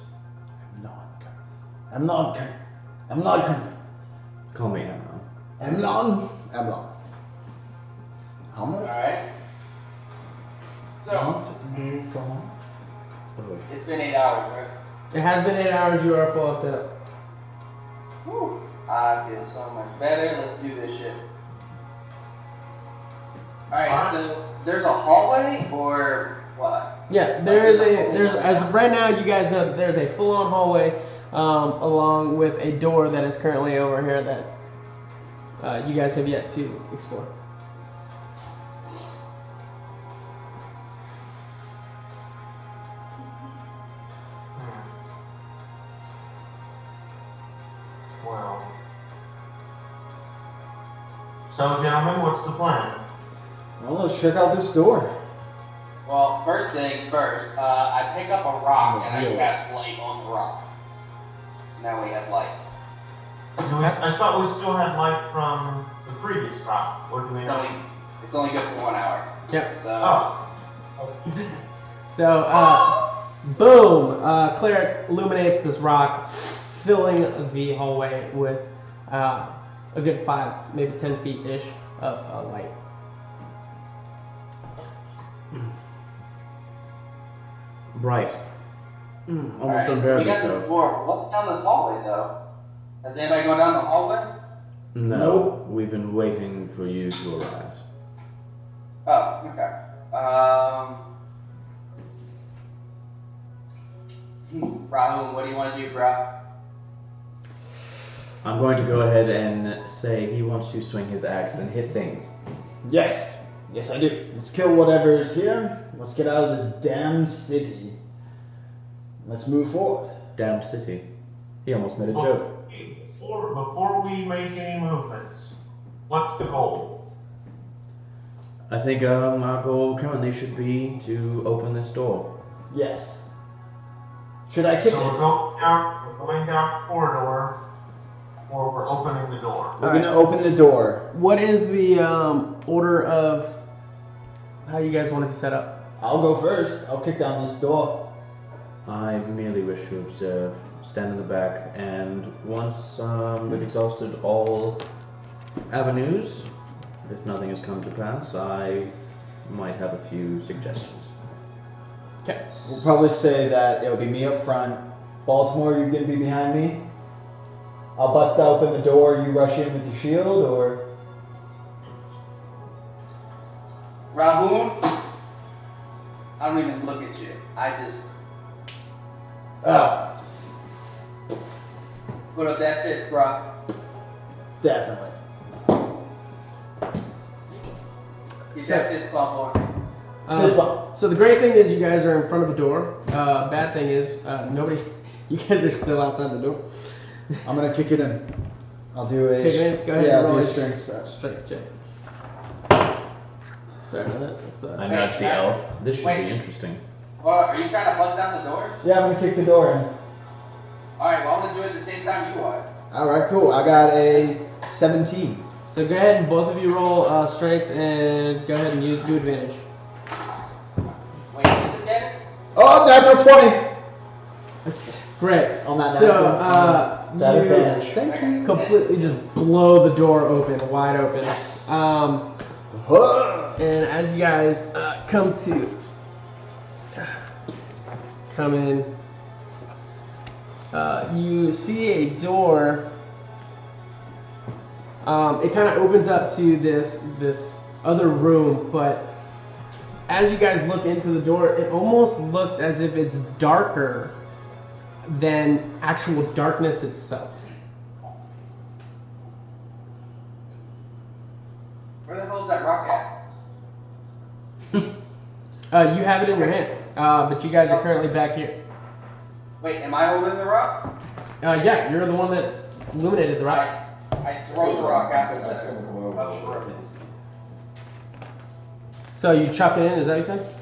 I'm not coming. Call me Amnon. Amnon. How much? Alright. So, it's been 8 hours, right? It has been 8 hours. You are full up to. Whew. I feel so much better. Let's do this shit. Alright, so there's a hallway or what? Yeah, there's as of right now, you guys know that there's a full-on hallway, along with a door that is currently over here that you guys have yet to explore. Well. So, gentlemen, what's the plan? Well, let's check out this door. Well, first thing first, I pick up a rock and I Wheels. cast light on the rock. Now we have light. I thought we still had light from the previous rock. Or do we have? It's only good for 1 hour. Yep. So, Oh. So, boom! Cleric illuminates this rock, filling the hallway with a good 5, maybe 10 feet ish of light. Bright. alright, Almost so we unbearably got the so. floor. What's down this hallway though? Has anybody gone down the hallway? No, Nope. we've been waiting for you to arise. Oh, okay. Rahul, what do you want to do, bro? I'm going to go ahead and say he wants to swing his axe and hit things. Yes, I do. Let's kill whatever is here. Let's get out of this damn city. Let's move forward. Damned city. He almost made a joke. Before we make any movements, what's the goal? I think our goal currently should be to open this door. Yes. Should I kick So it? we're going down the corridor, or we're opening the door. We're gonna open the door. What is the order of how you guys want to be set up? I'll go first. I'll kick down this door. I merely wish to observe, stand in the back, and once we've exhausted all avenues, if nothing has come to pass, I might have a few suggestions. Okay. We'll probably say that it'll be me up front. Baltimore, you're gonna be behind me. I'll bust open the door. You rush in with your shield, or Rahul, I don't even look at you. I just put up that fist, bro. definitely. Get that fist bump on me. This one. So the great thing is you guys are in front of a door. Bad thing is nobody. You guys are still outside the door. I'm gonna kick it in. I'll do a. Kick it in? Go ahead Yeah, and I'll roll do a a strength set. Strength check. Sorry about that. What's that? I nudged the elf. This should Wait. be interesting. Well, are you trying to bust down the door? Yeah, I'm gonna kick the door in. Alright, well, I'm gonna do it at the same time you are. All right, cool. I got a 17. So go ahead and both of you roll strength and go ahead and do advantage. Wait, is it dead? Oh, natural 20 Great. on that So natural. That you advantage. Thank you. completely just blow the door open, wide open. Yes. And as you guys come in, you see a door. It kind of opens up to this other room, but as you guys look into the door, it almost looks as if it's darker than actual darkness itself. Where the hell's that rock at? You have it in your hand, but you guys are currently back here. Wait, am I holding the rock? Yeah, you're the one that illuminated the rock. I throw the rock at the Someone center come over. of the room. So you chuck it in, is that what you said?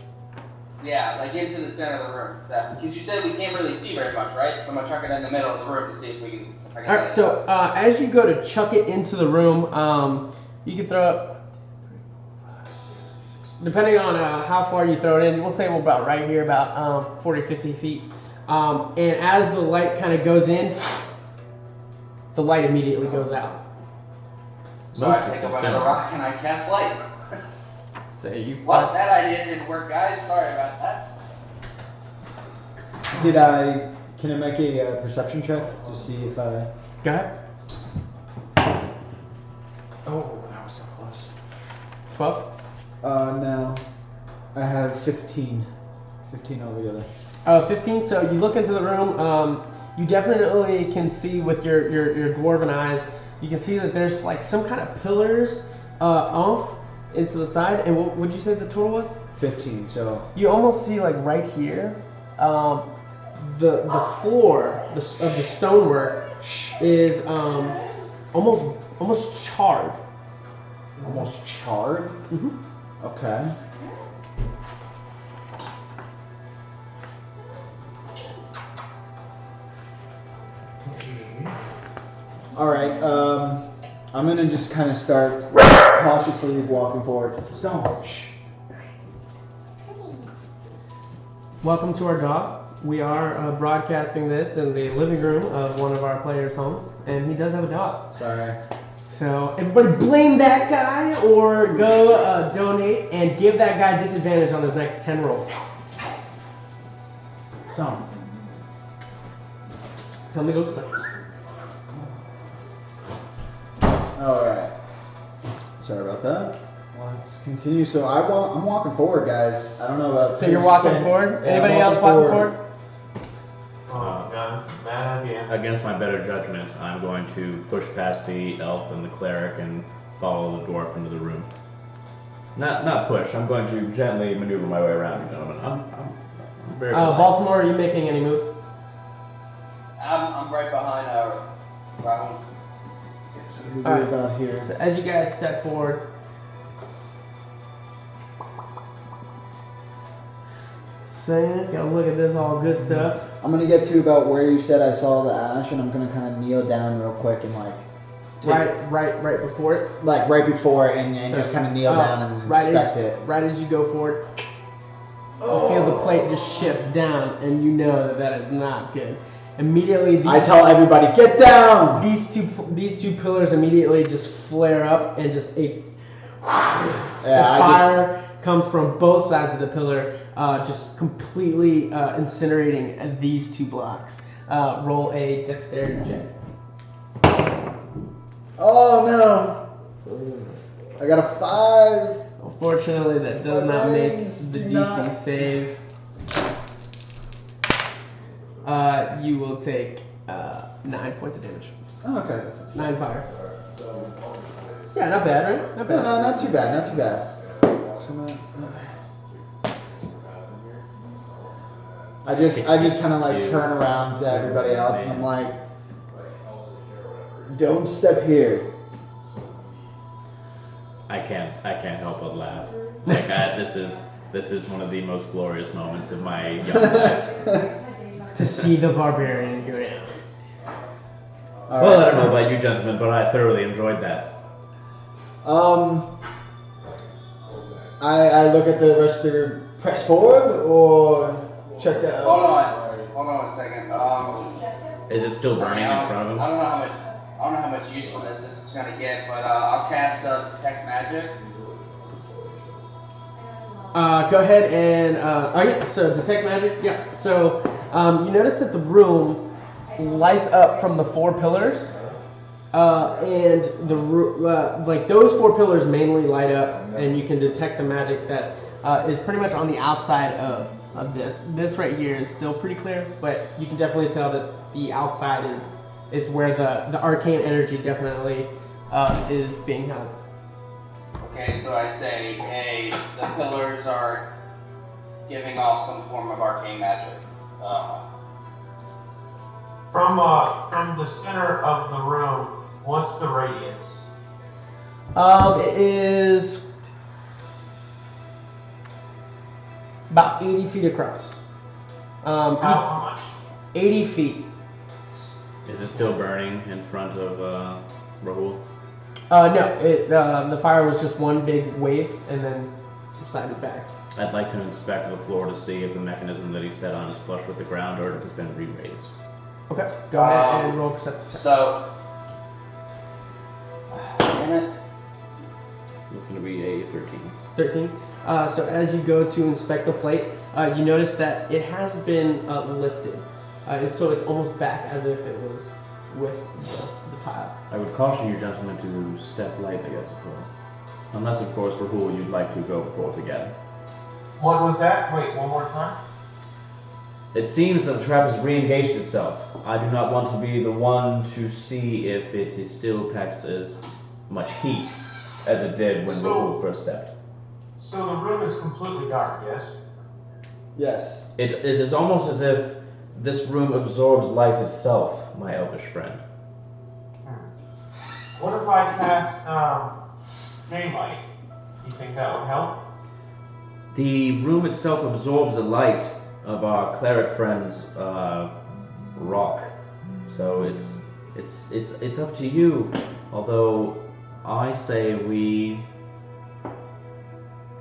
Yeah, like into the center of the room. Because you said we can't really see very much, right? So I'm gonna chuck it in the middle of the room to see if we can. if I can Alright, so as you go to chuck it into the room, you can throw it, depending on how far you throw it in, we'll say we're about right here, about 40, 50 feet. And as the light kind of goes in, the light immediately goes out. So I pick up another rock and I cast light. So you Well, that idea didn't work, guys. Sorry about that. Can I make a perception check to see if I? Go ahead. Oh, that was so close. 12. No. I have 15. 15 altogether. 15. So you look into the room. You definitely can see with your dwarven eyes. You can see that there's like some kind of pillars off into the side. And what would you say the total was? 15. So You almost see like right here, the floor of the stonework is almost charred. almost charred. Mhm. Okay. All right. I'm gonna just kind of start cautiously walking forward. Stone. Shh. Welcome to our dog. We are broadcasting this in the living room of one of our players' homes, and he does have a dog. Sorry. So everybody blame that guy or go donate and give that guy disadvantage on his next 10 rolls. Stone. Tell me those stuff. All right. Sorry about that. Let's continue. So I'm walking forward, guys. I don't know about. So you're walking standing- forward? Yeah, Anybody I'm else walking forward? Oh god, this is a bad idea. Against my better judgment, I'm going to push past the elf and the cleric and follow the dwarf into the room. Not push. I'm going to gently maneuver my way around you, gentlemen. I'm Very good. Baltimore, are you making any moves? I'm right behind Rahul. So who All we right. about here? So as you guys step forward, saying, gotta look at this all good stuff. I'm gonna get to about where you said I saw the ash, and I'm gonna kind of kneel down real quick and like Right before it. like right before it and So, just kind of kneel down and right inspect as, it. Right as you go forward, you feel the plate just shift down, and you know that that is not good. Immediately, I tell everybody, get down! these two pillars immediately just flare up, and just a fire comes from both sides of the pillar, just completely incinerating these two blocks. Roll a dexterity check. Oh no! I got a 5. Unfortunately, that does not make Barbarians the do DC not- save. You will take 9 points of damage. Oh, okay, that's not too 9 fire. Yeah, not bad, right? Not bad. bad. No, not too bad, not too bad. So, I just kind of like turn around to everybody else and I'm like, don't step here. I can't help but laugh. Like this is one of the most glorious moments of my young life. To see the barbarian go down. Well, I don't know about you gentlemen, but I thoroughly enjoyed that. I look at the rest of the press forward or check out. Hold on a second. Is it still burning in front of him? I don't know how much usefulness this is gonna get, but I'll cast detect magic. Go ahead and so detect magic. Yeah. So you notice that the room lights up from the 4 pillars, and the like those 4 pillars mainly light up, and you can detect the magic that is pretty much on the outside of this. This right here is still pretty clear, but you can definitely tell that the outside is where the arcane energy definitely is being held. Okay, so I say, hey, the pillars are giving off some form of arcane magic. From the center of the room, what's the radius? It is about 80 feet across. How much? 80 feet. Is it still burning in front of Rahul? No, the fire was just one big wave and then subsided back. I'd like to inspect the floor to see if the mechanism that he set on is flush with the ground or if it's been re-raised. Okay, go ahead and roll perception check. So, damn it. It's going to be a 13. 13. So as you go to inspect the plate, you notice that it has been lifted. So it's almost back as if it was with the tile. I would caution you gentlemen to step lightly as it were. Unless, of course, Rahul, you'd like to go forth again. What was that? Wait, one more time? It seems that the trap has re-engaged itself. I do not want to be the one to see if it still packs as much heat as it did when Rahul first stepped. So the room is completely dark, yes? Yes. It is almost as if this room absorbs light itself, my elvish friend. What if I cast daylight? You think that would help? The room itself absorbs the light of our cleric friend's rock, so it's up to you. Although I say we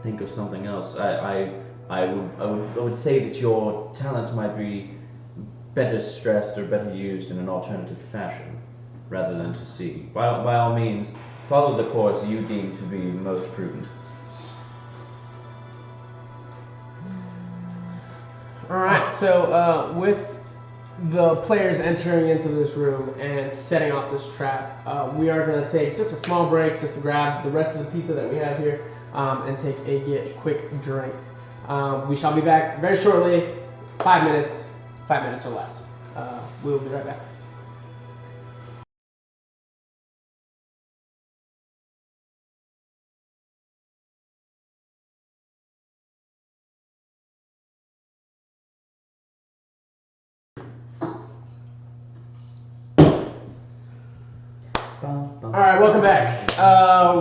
think of something else. I would say that your talents might be better stressed or better used in an alternative fashion, rather than to see. By all means, follow the course you deem to be most prudent. Alright, so with the players entering into this room and setting off this trap, we are going to take just a small break just to grab the rest of the pizza that we have here and take a quick drink. We shall be back very shortly, 5 minutes or less. We will be right back. Alright, welcome back.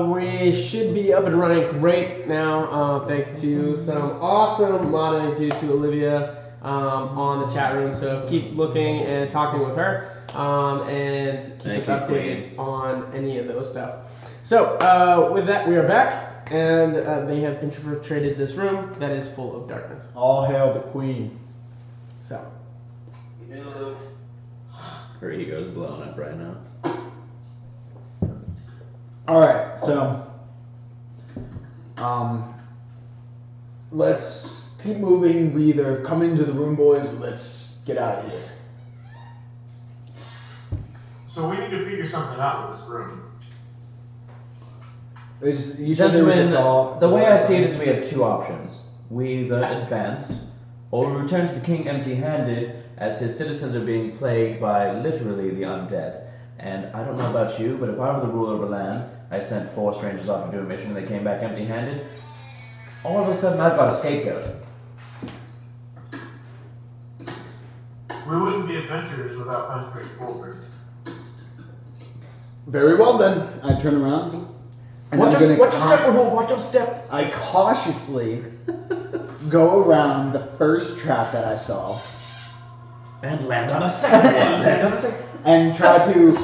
We should be up and running great now, thanks to some awesome modding due to Olivia on the chat room. So keep looking and talking with her, and keep us updated on any of those stuff. So with that, we are back, and they have infiltrated this room that is full of darkness. All hail the queen. So. Her ego's blowing up right now. Alright, so let's keep moving. We either come into the room, boys, or let's get out of here. So we need to figure something out with this room. You said there was a Gentlemen, doll. the way I see it is we have two options. We either advance, or we return to the king empty-handed, as his citizens are being plagued by literally the undead. And I don't know about you, but if I were the ruler of a land, I sent 4 strangers off to do a mission and they came back empty-handed, all of a sudden I've got a scapegoat. We wouldn't be adventurers without penetrating forward. Very well then. I turn around. And Watch I'm your gonna step, Rahul, watch your step. I cautiously go around the first trap that I saw And land on a second one. and try to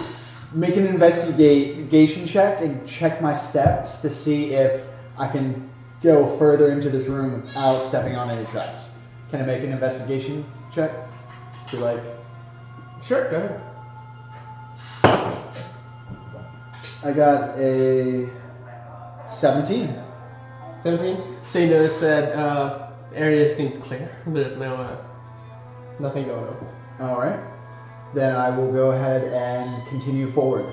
make an investigation check and check my steps to see if I can go further into this room without stepping on any traps. Can I make an investigation check to like? Sure, go ahead. I got a 17. 17. So you notice that area seems clear. There's no nothing going on. All right. Then I will go ahead and continue forward.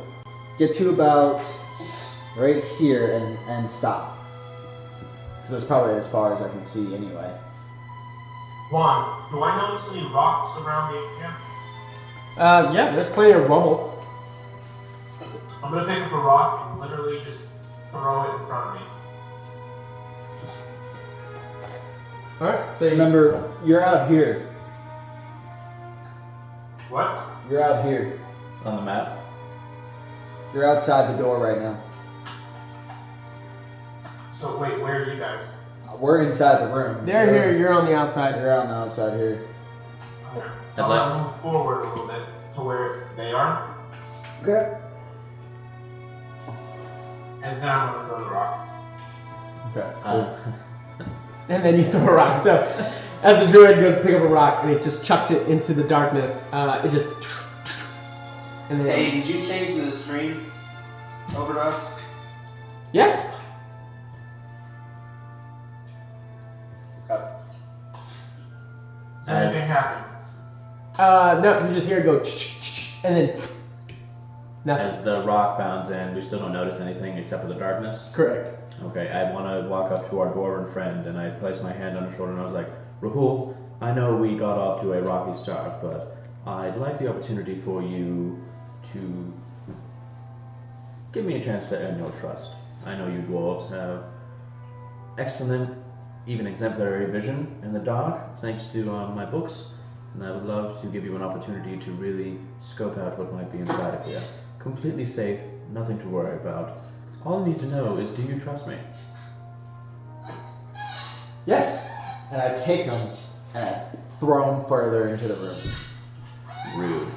Get to about right here and stop. Because that's probably as far as I can see anyway. Juan, do I notice any rocks around the camp? Yeah, there's plenty of rubble. I'm gonna pick up a rock and literally just throw it in front of me. Alright, so you Remember, you're out here. What? You're out here. On the map. You're outside the door right now. So wait, where are you guys? We're inside the room. they're here, you're on the outside. You're on the outside here. Okay. So I'm gonna move forward a little bit to where they are, Okay. and then I'm gonna throw the rock. Okay. And then you throw a rock. So as the druid goes to pick up a rock and it just chucks it into the darkness, it just and then Hey, did you change the stream over to us? yeah. Does anything happen? No, you just hear it go and then nothing. As the rock bounds in, we still don't notice anything except for the darkness. Correct. Okay, I want to walk up to our dwarven friend and I place my hand on his shoulder and I was like, Rahul, I know we got off to a rocky start, but I'd like the opportunity for you to give me a chance to earn your trust. I know you dwarves have excellent, even exemplary vision in the dark, thanks to my books, and I would love to give you an opportunity to really scope out what might be inside of here. Completely safe, nothing to worry about. All I need to know is, do you trust me? Yes. And I take them and I throw them further into the room. Rude.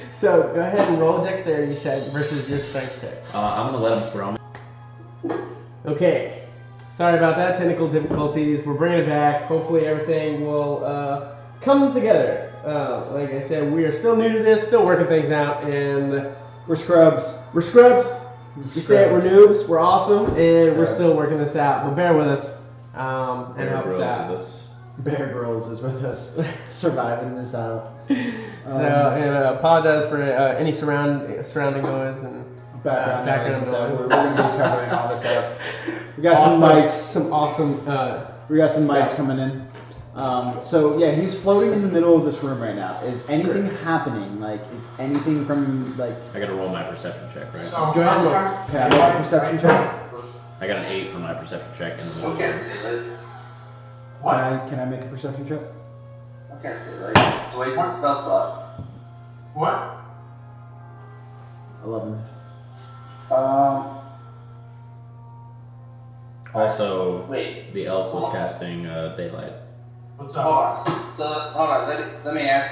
So go ahead and roll a dexterity check versus your strength check. I'm gonna let him throw me. Okay. Sorry about that. Technical difficulties. We're bringing it back. Hopefully everything will come together. Like I said, we are still new to this, still working things out, and We're scrubs. we're scrubs. You say it, we're noobs. We're awesome, and we're Scrubs. still working this out. But bear with us and Bear help us Grylls out. with us. Bear Grylls is with us, surviving this out. So, and apologize for any surrounding noise and Background background noise and stuff. noise. We're gonna be covering all this up. We got some mics. Some awesome. We got some mics stuff. coming in. So yeah, he's floating in the middle of this room right now. Is anything happening? Like, is anything from like? I gotta roll my perception check, right? So, Go ahead and roll. Can I make a perception check? I got an 8 for my perception check in the middle. Okay, say that. What? Can I make a perception check? Okay, say that. It's wasting a spell slot. What? 11. Also, Wait. the elf was casting daylight. What's Hold up? on. So hold on. Let me ask.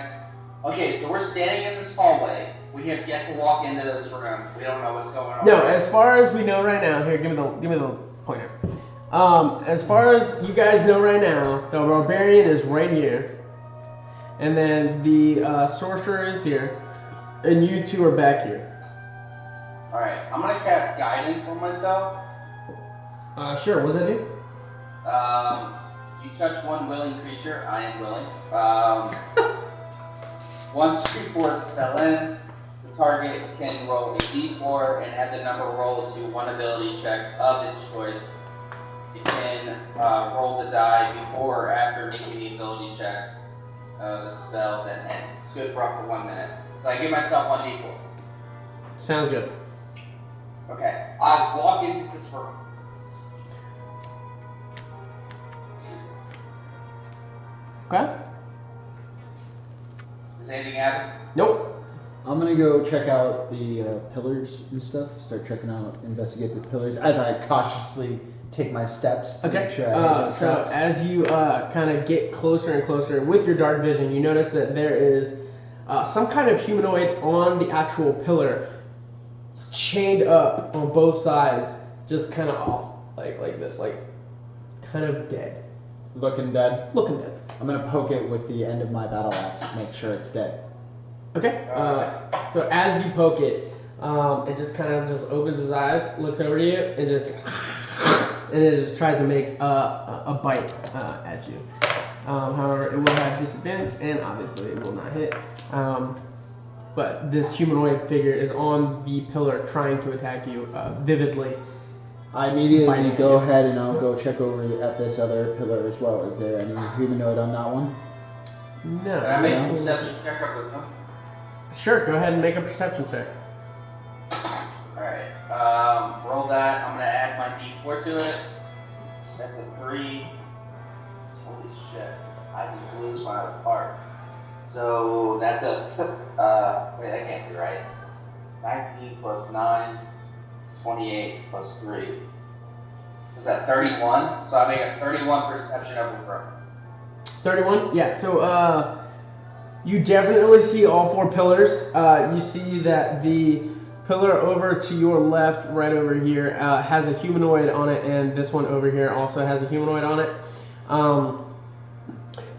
Okay, so we're standing in this hallway. We have yet to walk into this room. We don't know what's going on. No, as far as we know right now, here, give me the pointer. As far as you guys know right now, the barbarian is right here, and then the sorcerer is here, and you two are back here. All right. I'm gonna cast guidance on myself. Sure. What's that do? You touch one willing creature. I am willing. Once 2 force spell ends, the target can roll a d4 and add the number rolled to one ability check of its choice. It can roll the die before or after making the ability check. The spell then ends. It's good for up to 1 minute. So I give myself 1 d4. Sounds good. Okay. I walk into this room. Okay. Does anything happen? Nope. I'm gonna go check out the pillars and stuff. Start checking out, investigate the pillars as I cautiously take my steps to make sure I hit those so traps. as you kind of get closer and closer with your dark vision, you notice that there is some kind of humanoid on the actual pillar, chained up on both sides, just kind of off, like this, like kind of dead, Looking dead. looking dead. I'm gonna poke it with the end of my battle axe to make sure it's dead. Okay. So as you poke it, it just kind of just opens its eyes, looks over to you, and it just tries to make a bite at you. However, it will have disadvantage, and obviously it will not hit. But this humanoid figure is on the pillar trying to attack you vividly. I immediately Biting go at you. ahead and I'll go check over at this other pillar as well. Is there any humanoid on that one? No. Can I make a no. perception check of this one? Sure, go ahead and make a perception check. Alright, roll that. I'm gonna add my d4 to it. That's a 3. Holy shit. I just blew my apart. So that's a, wait, that can't be right. 19 plus 9 is 28 plus 3. Is that 31? So I make a 31 perception of the room. 31? Yeah, so you definitely see all 4 pillars. You see that the pillar over to your left, right over here, has a humanoid on it, and this one over here also has a humanoid on it.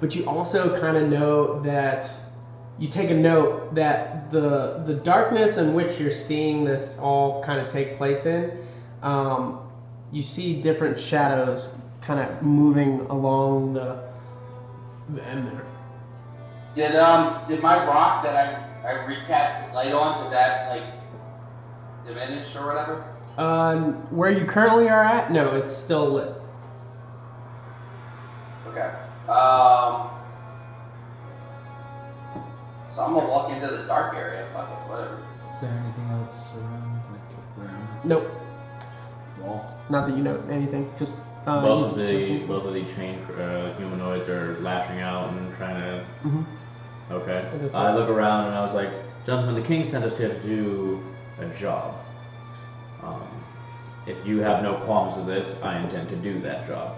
But you also kind of know that, you take a note that the darkness in which you're seeing this all kind of take place in, you see different shadows kind of moving along the end there. Did my rock that I recast the light on, did that like diminish or whatever? Where you currently are at, no, it's still lit. Okay. So I'm gonna walk into the dark area. Fuck it, whatever. Is there anything else around? Nope, Wall. not that you know anything. Just Both you- of the chained humanoids are lashing out and trying to. Mhm. Okay. It is I look around and I was like, gentlemen, the king sent us here to do a job. If you have no qualms with it, I intend to do that job.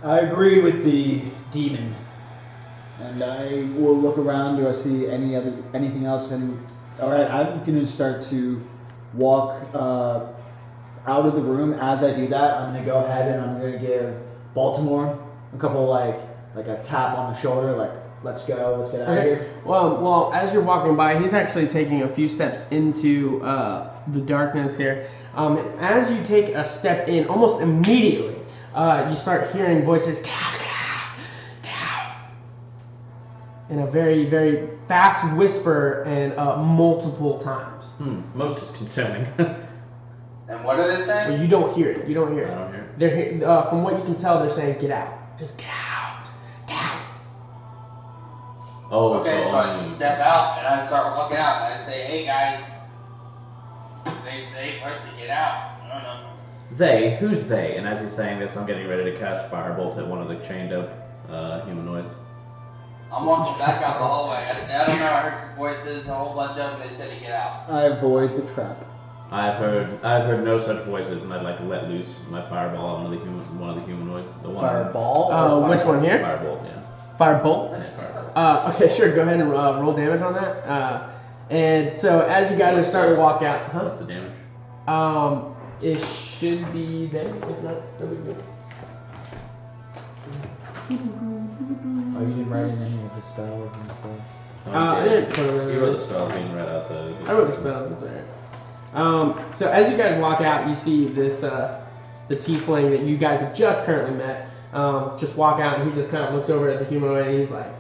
I agree with the demon, and I will look around. Do I see anything else? All right, I'm gonna start to walk out of the room. As I do that, I'm gonna go ahead and I'm gonna give Baltimore a couple like a tap on the shoulder, like let's go, let's get out of Okay. here. Well, as you're walking by, he's actually taking a few steps into the darkness here. As you take a step in, almost immediately, you start hearing voices, "Get out, get out, get out," in a very, very fast whisper and multiple times. Most is concerning. And what are they But saying? you don't hear it. You don't hear I it. don't hear. They're from what you can tell, they're saying, "Get out, just get out, get out." Oh, Okay, so I step out and I start walking out and I say, hey guys, they say for us to get out. I don't know. They? Who's they? And as he's saying this, I'm getting ready to cast Firebolt at one of the chained up humanoids. I'm walking back out the hallway. I said, I don't know. I heard some voices, a whole bunch of them. They said to get out. I avoid the trap. I've heard no such voices, and I'd like to let loose my fireball on one of the humanoids. The one. Fireball? Oh, which one here? Firebolt, yeah. Firebolt. Yeah, firebolt. Okay, sure. Go ahead and roll damage on that. And so as you guys are starting to walk out, What's the damage? it should be there. If not, that'll be good. Oh, you didn't write in any of the spells and stuff? I didn't put them in You wrote the spells, you didn't write out the. I wrote the spells. It's alright. So as you guys walk out, you see this the tiefling that you guys have just currently met. Just walk out, and he just kind of looks over at the humanoid, and he's like,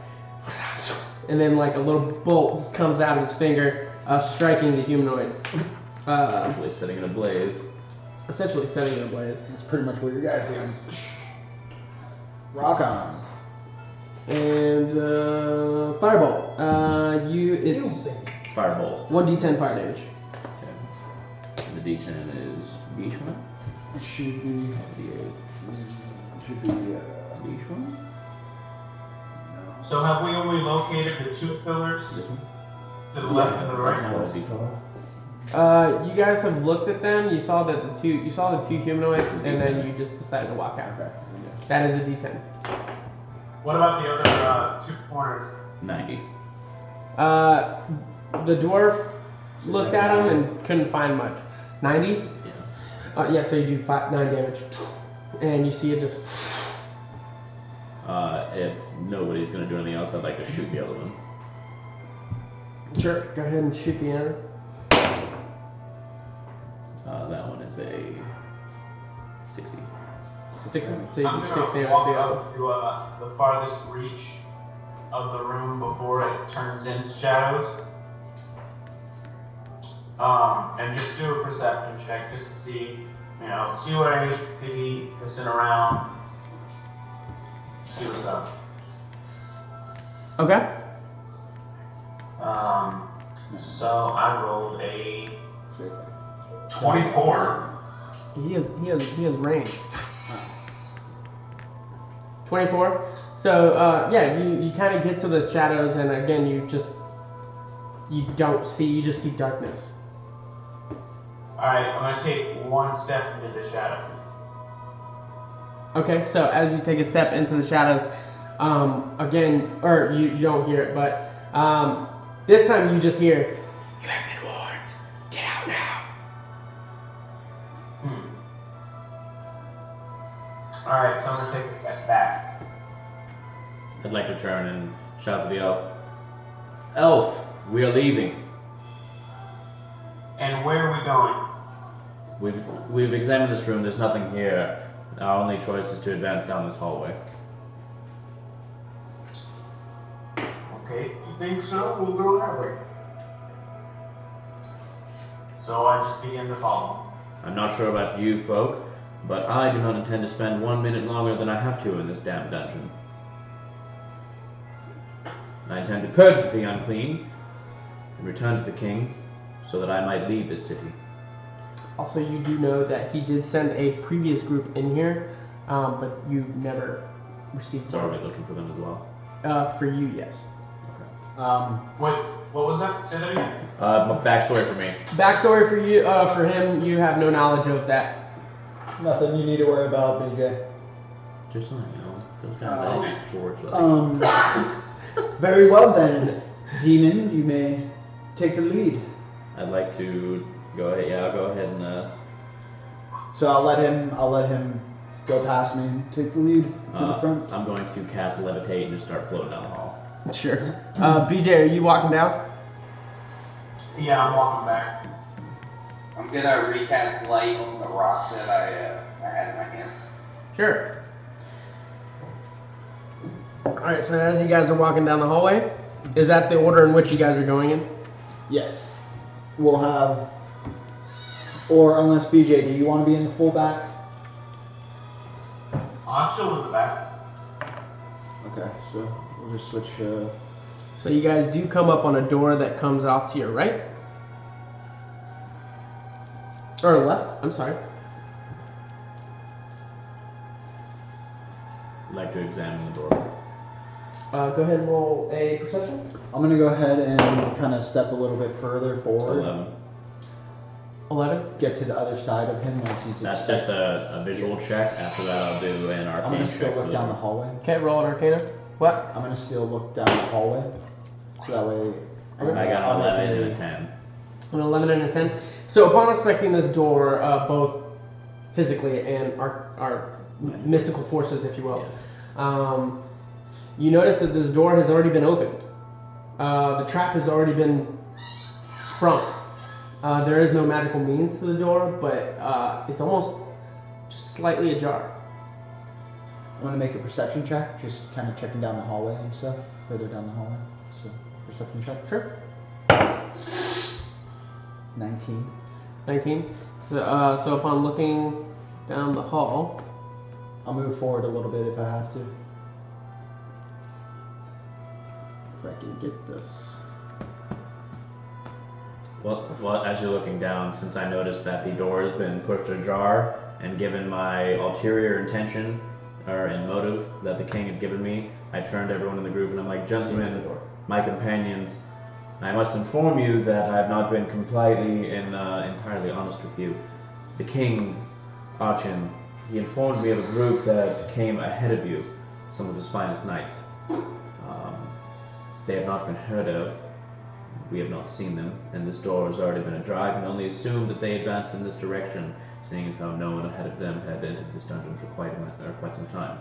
"What's that?" And then like a little bolt just comes out of his finger, striking the humanoid, Actually setting it ablaze. essentially setting it ablaze. That's pretty much what your guy's doing. Rock on. It's And firebolt. It's firebolt. 1d10 fire damage. Okay. And the D10 is D1. It should be. D8. Should be. D1. So have we only located the two pillars This one. to the left and the right? That's D12. You guys have looked at them. You saw that you saw the two humanoids, and then you just decided to walk out. Okay. That is a d10. What about the other two corners? 90. The dwarf looked at him and couldn't find much. 90. Yeah. Yeah. So you do 9 damage, and you see it just. If nobody's gonna do anything else, I'd like to shoot the other one. Sure. Go ahead and shoot the arrow. That one is a 60. 6. So you I'm do gonna 6 damage walk to the other. up to the farthest reach of the room before it turns into shadows. And just do a perception check just to see, see what I could be missing around. See what's up. Okay. So I rolled a 24. He has range. 24. So yeah, you kind of get to the shadows, and again you just see darkness. All right, I'm gonna take one step into the shadow. Okay, so as you take a step into the shadows, again, or you don't hear it, but this time you just hear, "You have been warned. Get out now." All right, so I'm gonna take a step back. I'd like to turn and shout to the elf. Elf, we are leaving. And where are we going? We've examined this room. There's nothing here. Our only choice is to advance down this hallway. Okay, you think so? We'll go that way. So I just begin to follow. I'm not sure about you folk, but I do not intend to spend 1 minute longer than I have to in this damn dungeon. I intend to purge the unclean and return to the king so that I might leave this city. Also, you do know that he did send a previous group in here, but you never received So are we them. looking for them as well? For you, yes. Wait, what was that? Say that again. Backstory for me. Backstory for you, for him, you have no knowledge of that. Nothing you need to worry about, BJ. Just like, those kind of ladies forward. Very well then, demon. You may take the lead. I'd like to go ahead. Yeah, I'll go ahead and. So I'll let him go past me and take the lead to the front. I'm going to cast levitate and just start floating down the hall. Sure. BJ, are you walking down? Yeah, I'm walking back. I'm gonna recast light on the rock that I had in my hand. Sure. Alright, so as you guys are walking down the hallway, is that the order in which you guys are going in? Yes. We'll have, or unless BJ, do you want to be in the full back? I'll chill in the back. Okay, so we'll just switch. So you guys do come up on a door that comes off to your right. Or left, I'm sorry. I'd like to examine the door. Go ahead and roll a perception. I'm gonna go ahead and kind of step a little bit further forward. 11. 11. Get to the other side of him once he's. That's just a visual check. After that, I'll do an arcane I'm gonna still check look for down the- the hallway. Okay, roll an Arcana. What? I'm gonna still look down the hallway, so that way. I got an I'll make 11 and a- a 10. An 11 and a 10. So upon inspecting this door, both physically and our mystical forces, if you will, you notice that this door has already been opened. The trap has already been sprung. There is no magical means to the door, but it's almost just slightly ajar. I'm gonna make a perception check, just kind of checking down the hallway and stuff, further down the hallway. So, perception check. Sure. 19. 19. So upon looking down the hall, I'll move forward a little bit if I have to. If I can get this. Well, as you're looking down, since I noticed that the door has been pushed ajar, and given my ulterior intention and motive that the king had given me, I turned to everyone in the group and I'm like, gentlemen, my companions, I must inform you that I have not been completely and entirely honest with you. The king, Archon, he informed me of a group that came ahead of you, some of his finest knights. They have not been heard of. We have not seen them, and this door has already been ajar. I can only assume that they advanced in this direction, seeing as how no one ahead of them had entered this dungeon for quite some time.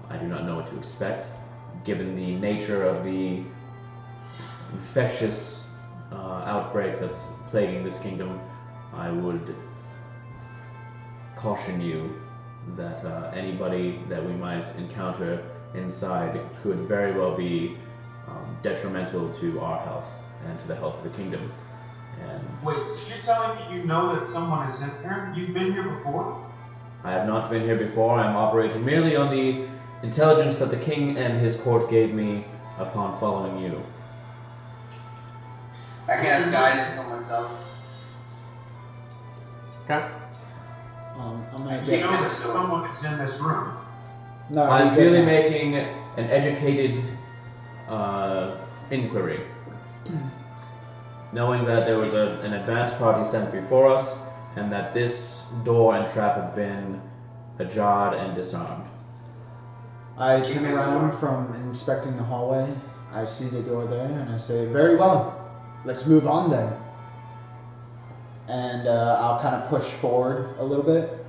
I do not know what to expect, given the nature of the infectious outbreak that's plaguing this kingdom. I would caution you that anybody that we might encounter inside could very well be detrimental to our health and to the health of the kingdom. And Wait, so you're telling me you know that someone is in here? You've been here before? I have not been here before. I am operating merely on the intelligence that the king and his court gave me upon following you. I cast guidance on myself. okay? I'm gonna You get. know that someone is in this room. No, I'm he does merely not. making an educated inquiry, knowing that there was an advance party sent before us, and that this door and trap have been ajar and disarmed. I turn around from inspecting the hallway. I see the door there, and I say, "Very well. Let's move on then." And I'll kind of push forward a little bit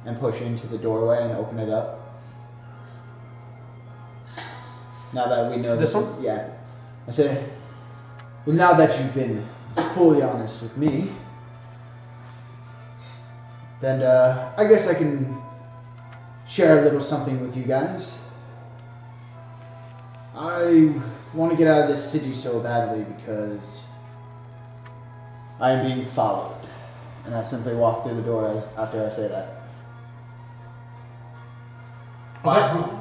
and push into the doorway and open it up. Now that we know This one? yeah. I say, "Well, now that you've been fully honest with me, then I guess I can share a little something with you guys. I want to get out of this city so badly because I am being followed." And I simply walk through the door after I say that. By whom?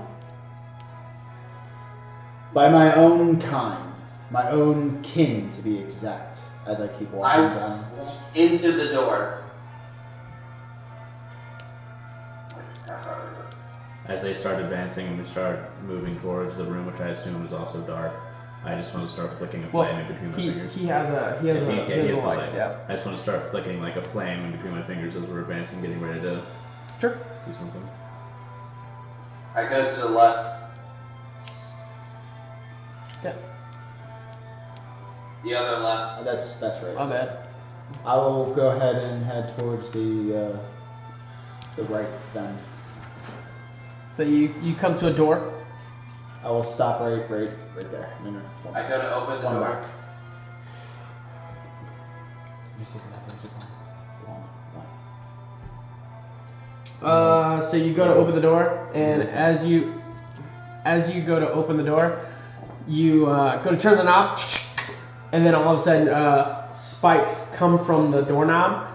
By my own kind. My own kin, to be exact, as I keep walking down. Into the door. As they start advancing and we start moving towards the room, which I assume is also dark, I just want to start flicking a Well, flame in between my fingers. he has a He has a the light. light. Yeah. I just want to start flicking like a flame in between my fingers as we're advancing, getting ready to Sure. do something. I go to the left. Yeah. The other left. That's right. My bad. I will go ahead and head towards the right then. So you come to a door. I will stop right there. No. One, I go to open the one door. back. Let me see if nothing's open. One. So you go to open the door, and as you go to open the door, you go to turn the knob, and then all of a sudden spikes come from the doorknob,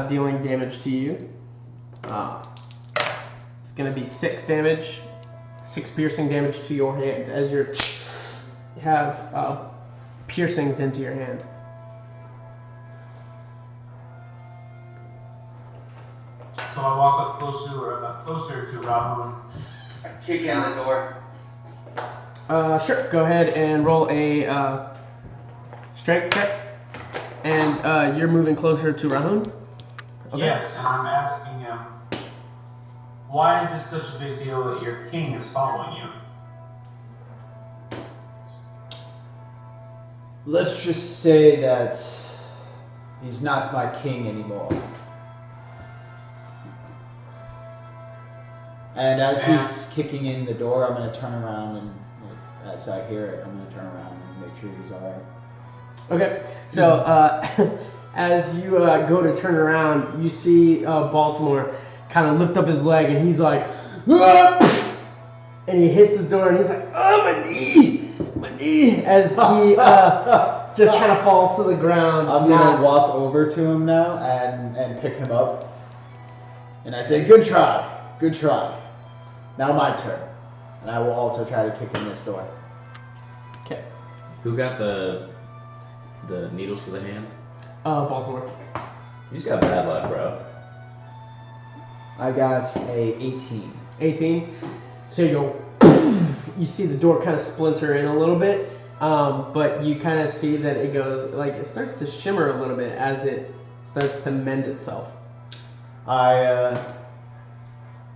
dealing damage to you. It's gonna be 6 damage, 6 piercing damage to your hand as you have piercings into your hand. So I walk up closer to Rahun. I kick in the door. Sure. Go ahead and roll a strength check. And you're moving closer to Rahun? Okay. Yes, and I'm asking him, why is it such a big deal that your king is following you? Let's just say that he's not my king anymore. And as he's kicking in the door, I'm going to turn around and, as I hear it, I'm going to turn around and make sure he's alright. Okay. So, as you go to turn around, you see Baltimore kind of lift up his leg, and he's like, "Ah!" And he hits his door, and he's like, "Oh, my knee!" As he just kind of falls to the ground. I'm going to walk over to him now and pick him up. And I say, good try. Now my turn. And I will also try to kick in this door. Okay. Who got the needles to the hand? Baltimore. He's got bad luck, bro. I got a 18. 18. So you go, you see the door kind of splinter in a little bit, but you kind of see that it goes, like, it starts to shimmer a little bit as it starts to mend itself. I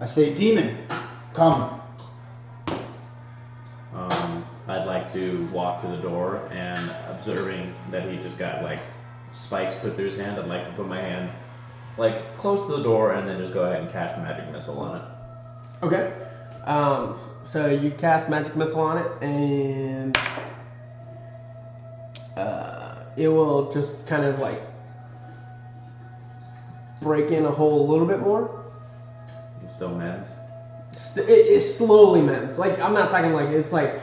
say, demon, come. I'd like to walk to the door, and observing that he just got like spikes put through his hand, I'd like to put my hand like close to the door and then just go ahead and cast magic missile on it. Okay. So you cast magic missile on it, and it will just kind of like break in a hole a little bit more. It still mends. It slowly mends. Like, I'm not talking like it's like,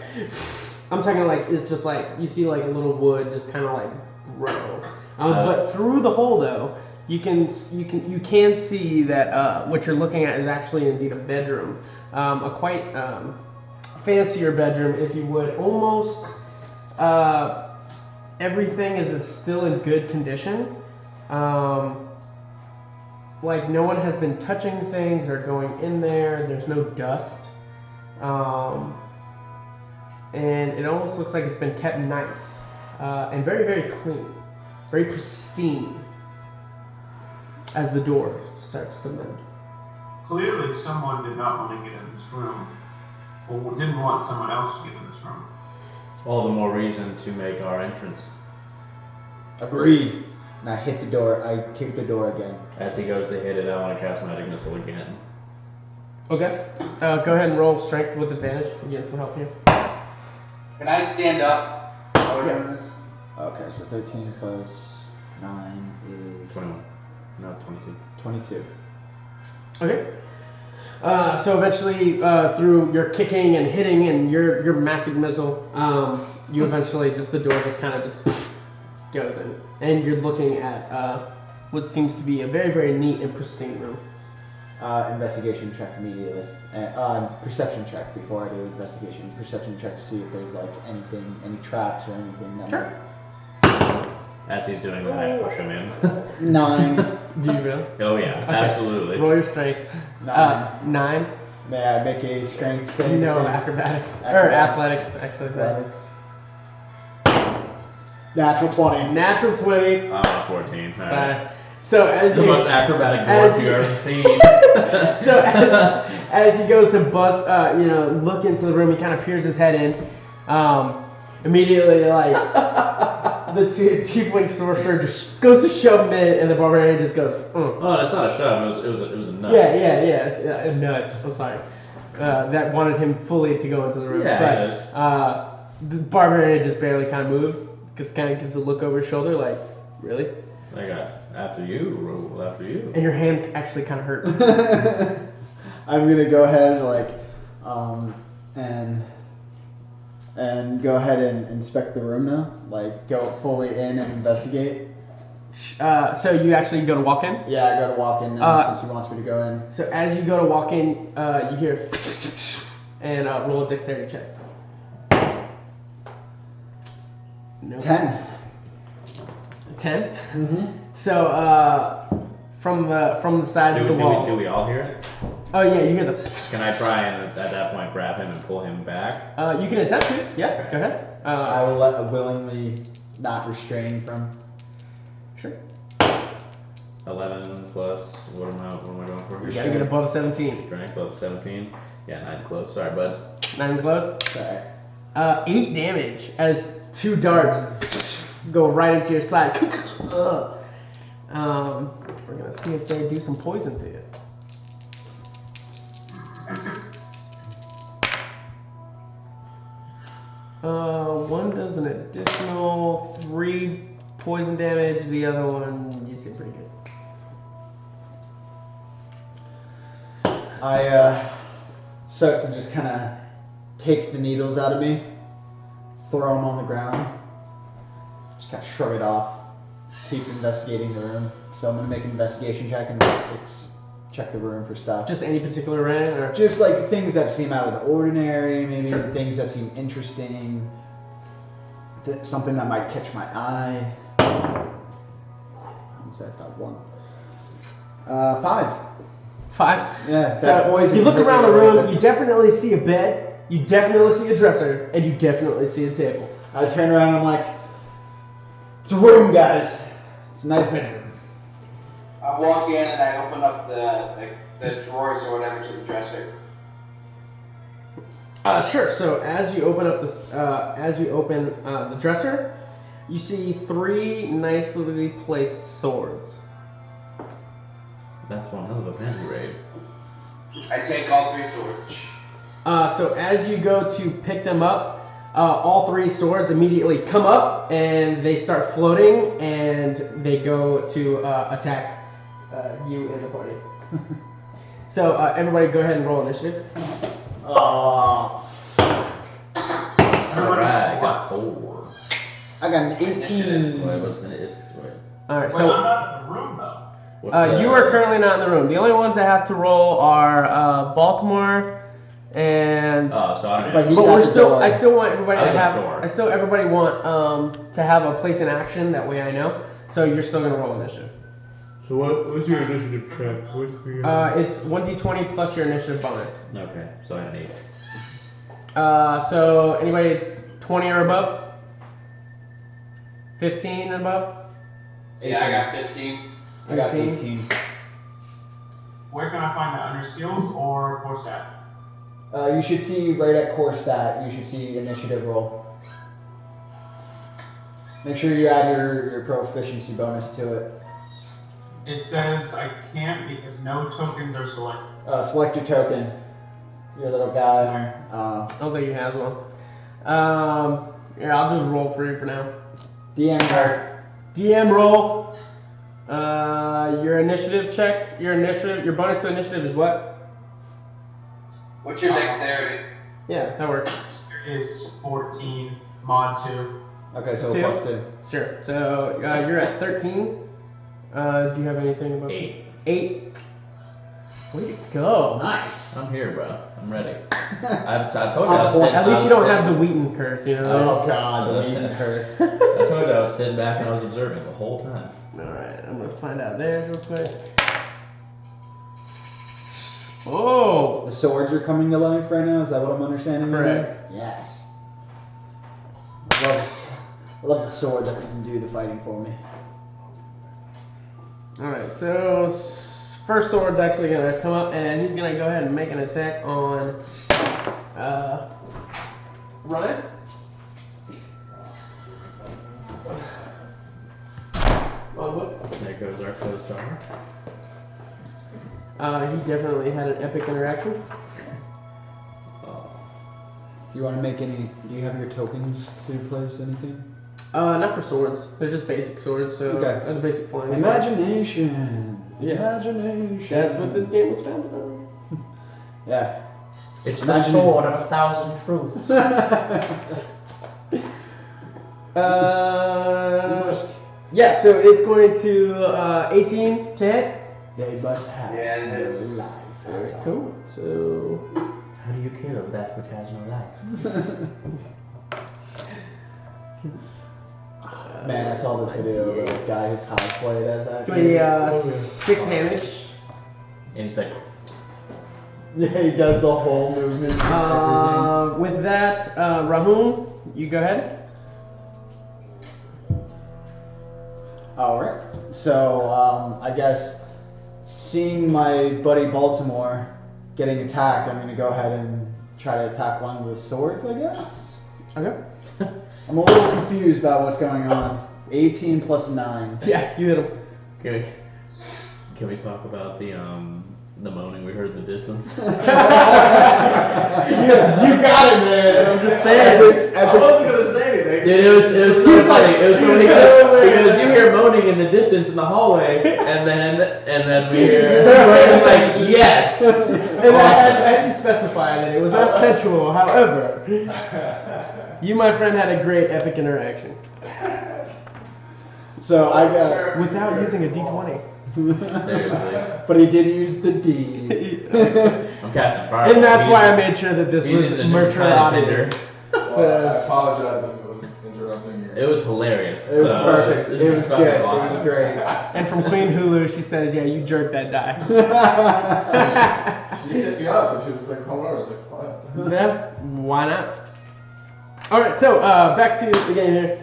I'm talking like it's just like you see like a little wood just kind of like grow. But through the hole though, you can see that what you're looking at is actually indeed a bedroom, a quite fancier bedroom, if you would. Almost everything is still in good condition. Like, no one has been touching things or going in there. There's no dust. And it almost looks like it's been kept nice. And very, very clean. Very pristine. As the door starts to mend. Clearly someone did not want to get in this room. Or didn't want someone else to get in this room. All the more reason to make our entrance. Agreed. And I hit the door. I kick the door again. As he goes to hit it, I want to cast magic missile again. Okay. Go ahead and roll strength with advantage. You get some help here. Can I stand up while we're doing this? Okay, so 13 plus 9 is 21. No, 22. 22. Okay. So eventually, through your kicking and hitting and your massive missile, you eventually the door just kind of just goes in, and you're looking at what seems to be a very, very neat and pristine room. Investigation check immediately. Perception check before I do investigation. Perception check to see if there's like anything, any traps or anything that Sure. As he's doing that, I push him in. 9. Do you really? Oh yeah, Okay. absolutely. Roll your strength. 9. 9. May I make a strength save? No, save? acrobatics. Or Acrobatics. athletics, actually. Athletics. Natural 20. Natural 20. I'm on 14. All right. So as The you most acrobatic dwarf you've ever seen. so as he goes to bust, look into the room, he kind of peers his head in. Immediately, like the tiefling sorcerer just goes to shove him in, and the barbarian just goes. Oh, that's not a shove. It was a nudge. Yeah, a nudge. I'm sorry. That wanted him fully to go into the room. Yeah, but the barbarian just barely kind of moves, because kind of gives a look over his shoulder, like, really? I got after you. Roll after you. And your hand actually kind of hurts. I'm gonna go ahead and go ahead and inspect the room now. Like, go fully in and investigate. So you actually go to walk in? Yeah, I go to walk in now since he wants me to go in. So as you go to walk in, you hear and roll a dexterity check. No. 10. 10? Mm-hmm. So from the sides of the walls. Do we all hear it? Oh yeah, you hear the. Can I try and at that point grab him and pull him back? You can attempt to. Yeah, go ahead. I will let willingly not restrain from. Sure. 11 plus, what am I going for? You gotta get above 17. Strength above 17. Yeah, 9 close. Sorry, bud. 9 close. Sorry. 8 damage as 2 darts go right into your side. We're gonna see if they do some poison to you. One does an additional 3 poison damage. The other one, you seem pretty good. I start to just kind of take the needles out of me, throw them on the ground, just kind of shrug it off, keep investigating the room. So I'm going to make an investigation check and check the room for stuff. Just any particular rank, or Just like things that seem out of the ordinary, maybe Sure. things that seem interesting, something that might catch my eye. How much I thought 1. 5. 5. Yeah, that So poison you look hit me around a the little room. bit. You definitely see a bed. You definitely see a dresser, and you definitely see a table. I turn around and I'm like, it's a room, guys. It's a nice bedroom. I walk in and I open up the drawers or whatever to the dresser. Sure. So as you open up this, the dresser, you see 3 nicely placed swords. That's one hell of a panty raid. I take all 3 swords. So as you go to pick them up, all 3 swords immediately come up and they start floating and they go to attack you in the party. So everybody go ahead and roll initiative. Oh, Alright, I got 4. I got an 18. Wait, what's in it? Wait. Alright, Wait, so I'm not in the room though. What's the- you are currently not in the room. The only ones that have to roll are Baltimore and. Oh, so I don't But know. But he's we're at the still. door. I still want everybody I was to at have. the door. I still everybody want to have a place in action. That way I know. So you're still gonna roll initiative. So what's your initiative check? What's the... It's 1d20 plus your initiative bonus. Okay, so I need... So anybody 20 or above? 15 and above? Yeah, I got 15. I got 18. 18. Where can I find that under skills or core stat? You should see right at core stat, you should see initiative roll. Make sure you add your proficiency bonus to it. It says I can't because no tokens are selected. Select your token. Your little guy there. I don't think he has one. Here, I'll just roll for you for now. DM roll. DM roll. Your initiative check. Your bonus to initiative is what? What's your dexterity? Yeah, that works. There is 14, mod 2. Okay, so 2? plus 2. Sure. So you're at 13. Do you have anything about 8. 8. Way to go. Nice. I'm here, bro. I'm ready. I told you I was Oh, boy. sitting... At least I you was don't have sitting- the Wheaton curse, you know. Oh god, the Wheaton curse. I told you I was sitting back and I was observing the whole time. Alright, I'm gonna find out theirs real quick. Oh! The swords are coming to life right now, is that what I'm understanding? Correct. Yes. I love the sword that can do the fighting for me. Alright, so first sword's actually gonna come up and he's gonna go ahead and make an attack on Ryan. On what? There goes our co-star. He definitely had an epic interaction. Do you want to make any? Do you have your tokens to place anything? Not for swords. They're just basic swords, so Okay. they're the basic flying swords. Imagination. Yeah. Imagination. That's what this game was founded on. Yeah. It's the Imagine- sword of 1,000 truths. Yeah, so it's going to 18 to hit. They must have Yeah, it no is. life. Cool. So How do you kill that which has no life? Man, I saw this video of a guy who cosplayed as that. it's going to be 6 damage. And he's like, Yeah, he does the whole movement. With that, Rahum, you go ahead. Alright. So, I guess seeing my buddy Baltimore getting attacked, I'm gonna go ahead and try to attack one of the swords, I guess. Okay. I'm a little confused about what's going on. 18 plus 9. Yeah, you hit him. Can we talk about the moaning we heard in the distance? You got it, man. I'm just saying. I wasn't gonna say anything. Dude, it was so funny. It was so funny because you hear moaning in the distance in the hallway, and then we hear we're just like yes. And I had to specify that it was not sensual. However, you, my friend, had a great epic interaction So I got. without using a D20. Seriously, But he did use the D. I'm casting fire. And that's why I made sure that this He's was a mature new audience. Well, I So, apologize if it was interrupting you. It was hilarious. It was so perfect. It It was fucking good. It awesome. was great. and from Queen Hulu, she says, "Yeah, you jerked that die." She set me up and she was like, come over. I was like, what? Yeah, why not? All right, so back to the game here.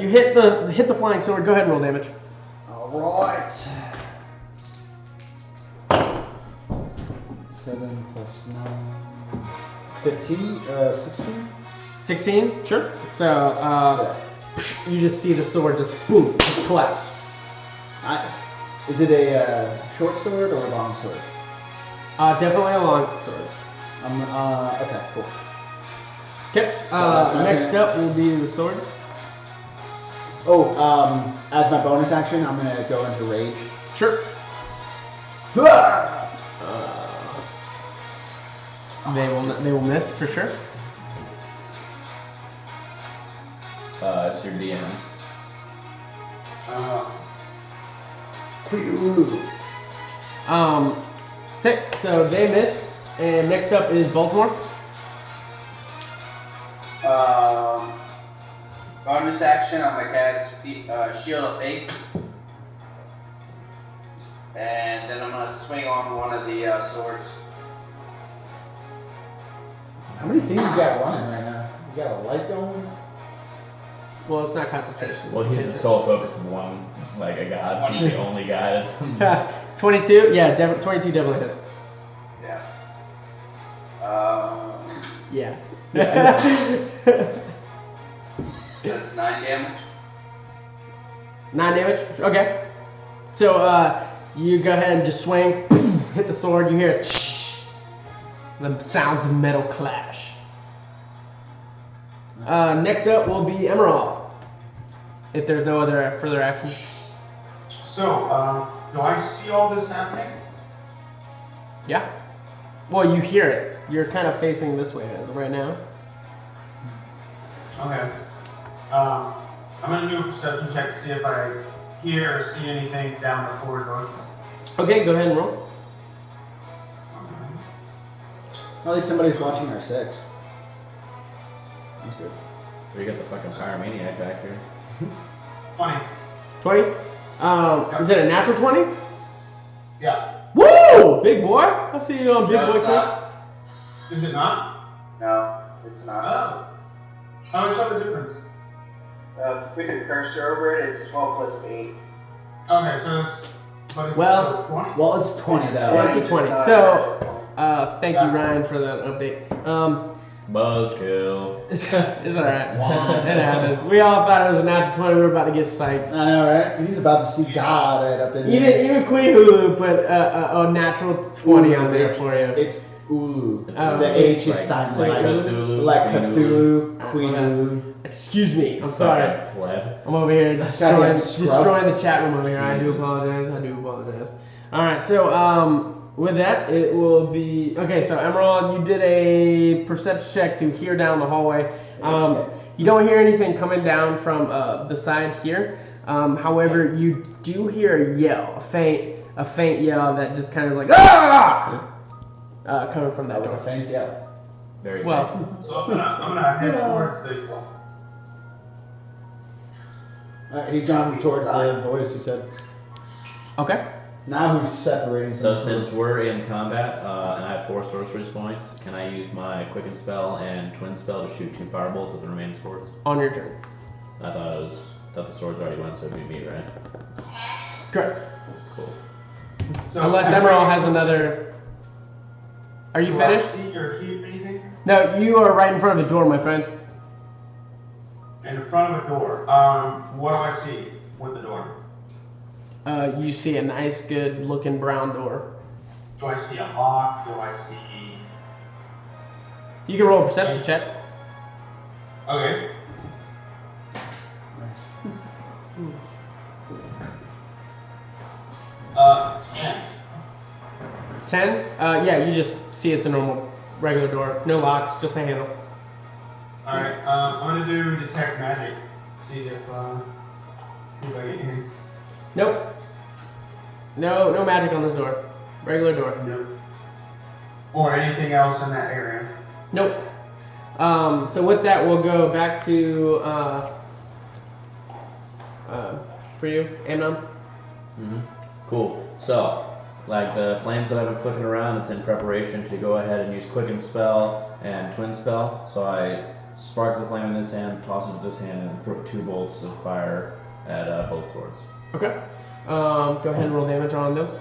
You hit the flying sword. Go ahead and roll damage. Alright. 7 plus 9. 15? 16? 16. Sure. So you just see the sword just boom collapse. Nice. Is it a short sword or a long sword? Definitely a long sword. Okay, cool. Okay. that's my Next turn. up will be the sword. Oh, as my bonus action, I'm gonna go into rage. Sure. They will miss for sure. It's your DM. So they miss, and next up is Baltimore. Bonus action, I'm gonna cast Shield of Fate. And then I'm gonna swing on one of the swords. How many things you got running right now? You got a light going? Well, it's not concentration. Well, he's the sole focus of one, like a god. He's the only guy that's. 22. Yeah, 22 definitely hit. Yeah. Yeah. That's 9 damage. 9 damage. Okay. So you go ahead and just swing, hit the sword. You hear it, the sounds of metal clash. Next up will be Emerald. If there's no other further actions. So, do I see all this happening? Yeah. Well, you hear it. You're kind of facing this way right now. Okay. I'm gonna do a perception check to see if I hear or see anything down the corridor. Okay, go ahead and roll. At least somebody's watching our 6. That's good. We got the fucking pyromaniac back here. 20. 20. Is it a natural 20? Yeah. Woo! Big boy. I'll see you on Big No, Boy it's Clips. not. Is it not? No, it's not. Oh. How much of a difference? Put your cursor over it, it's 12 plus 8. Okay, so it's, but it's Well- still 20? Well, it's 20 though. Yeah, it's a 20. So, thank you, Ryan, for that update. Buzzkill. It's alright. It happens. We all thought it was a natural 20. We were about to get psyched. I know, right? He's about to see God right up in there. Even Queen Hulu put a natural 20 on there for you. It's Ulu. Oh, The H is like- silent. like Like, Cthulhu. like Queen Cthulhu, Queen Ulu. Excuse me. I'm sorry. Fucking pleb. I'm over here Goddamn scrub. destroying the chat room over here. I do Jesus. apologize. I do apologize. All right. So with that, it will be okay. So Emerald, you did a perception check to hear down the hallway. You don't hear anything coming down from the side here. However, you do hear a yell, a faint yell that just kind of is like ah, coming from that That was a door. faint, yeah. Very Well, So I'm gonna head towards the. He's gone towards the voice, he said. okay. Now who's separating? So from since we're in combat and I have 4 sorcery points, can I use my quicken spell and twin spell to shoot 2 firebolts with the remaining swords? On your turn. I thought the swords already went, so it'd be me, right? Correct. Cool. So, Unless Emerald has another. Are you do I finished? see or hear anything? No, you are right in front of the door, my friend. In front of a door. What do I see with the door? You see a nice, good looking brown door. Do I see a lock? Do I see? You can roll a perception check. Okay. Nice. 10. 10? Yeah, you just see it's a normal, regular door. No locks, just a handle. Alright, I'm gonna do detect magic. See if I get anything. Nope. No magic on this door. Regular door. Nope. Or anything else in that area. Nope. So with that, we'll go back to for you, Amnon. Mm-hmm. Cool. So, like the flames that I've been flicking around, it's in preparation to go ahead and use Quicken Spell and Twin Spell. So I spark the flame in this hand, toss it to this hand, and throw 2 bolts of fire at both swords. Okay. Go ahead and roll damage on those.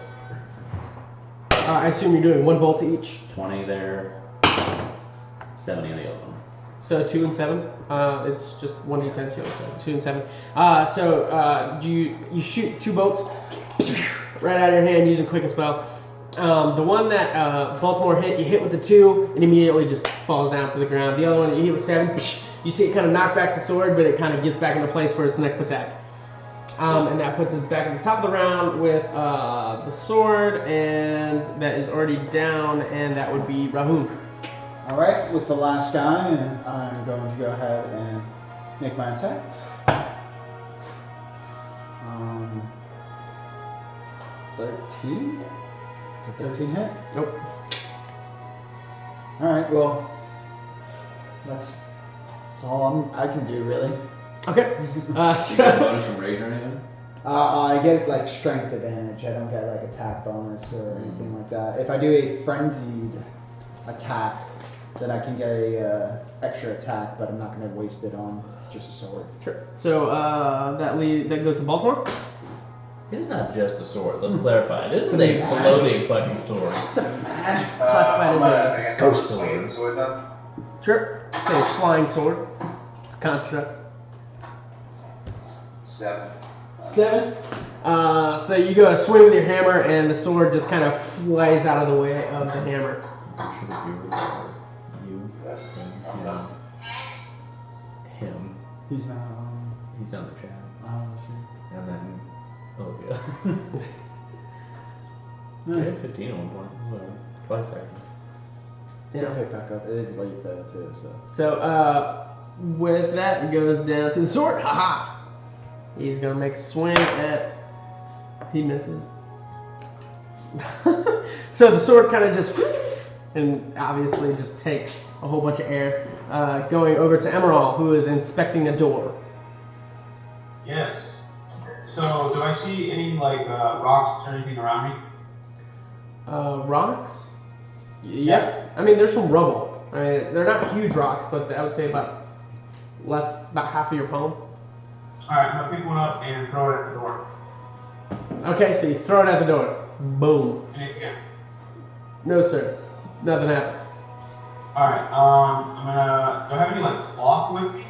I assume you're doing 1 bolt to each. 20 there, 70 on the other one. So 2 and 7. It's just 1d10, so 2 and 7. You shoot 2 bolts right out of your hand using Quicken Spell. The one that Baltimore hit, you hit with the 2 and immediately just falls down to the ground. The other one that you hit with 7, you see it kind of knock back the sword, but it kind of gets back into place for its next attack. And that puts us back at the top of the round with the sword, and that is already down, and that would be Rahum. Alright, with the last guy, and I'm going to go ahead and make my attack. 13? Is it 13 hit? Nope. Alright, well, that's all I can do, really. Okay. You got a So, bonus from rage or anything? I get like strength advantage. I don't get like attack bonus or anything like that. If I do a frenzied attack, then I can get a extra attack, but I'm not going to waste it on just a sword. sure. So that goes to Baltimore. It is not just a sword, let's clarify. This is a floating fucking sword. It's a magic. It's classified as I a guess ghost I'll swing sword. the sword then. sure. It's a flying sword. It's construct. 7. 7. So you go to swing with your hammer, and the sword just kind of flies out of the way of the hammer. Should it be regarded? You, him. He's not on. He's on the chat. Sure. And then, oh yeah. I had 15 at one point. Well, twice actually. It'll pick back up. It is late though too, so. So with that, it goes down to the sword. Haha! He's gonna make a swing at. He misses. So the sword kind of just, and obviously just takes a whole bunch of air. Going over to Emerald, who is inspecting a door. Yes. So, do I see any like rocks or anything around me? Rocks? Yeah. I mean, there's some rubble. I mean, they're not huge rocks, but I would say about half of your palm. Alright, I'm gonna pick one up and throw it at the door. Okay, so you throw it at the door. Boom. Anything? No, sir. Nothing happens. Alright, I'm gonna. Do I have any like cloth with me?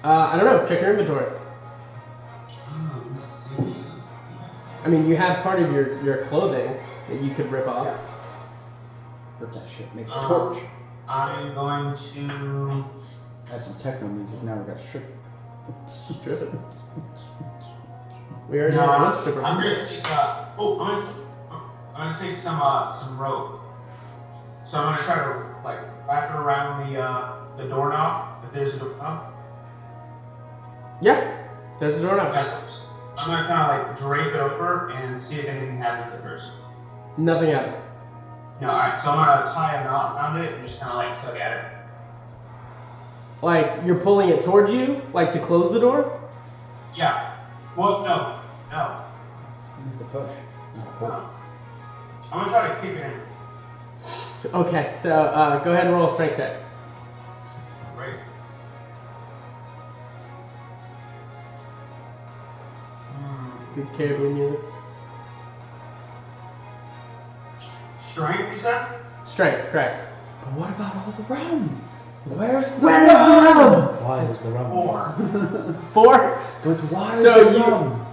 I don't know. Check your inventory. Let's see. I mean, you have part of your clothing that you could rip off. Rip that shit. Make a Um, torch. I'm going to. That's some techno music. Now we got strip. Strip it. We already No, have I'm, one stripper. I'm gonna take. I'm gonna take some rope. So I'm gonna try to like wrap it around the doorknob if there's a doorknob. Yeah. There's the doorknob. Yes. I'm gonna kind of like drape it over and see if anything happens at first. Nothing happens. No, alright, so I'm gonna tie a knot around it and just kind of like tug at it. Like you're pulling it towards you, like to close the door. Yeah. Well, no. The push. I'm gonna try to kick it in. Okay, so go ahead and roll a strength check. Right. Good caribou music. Strength, you said? Strength, correct. But what about all the rum? Where's the Where's the rum? Why is the rum? 4. 4. But why So the you- rum?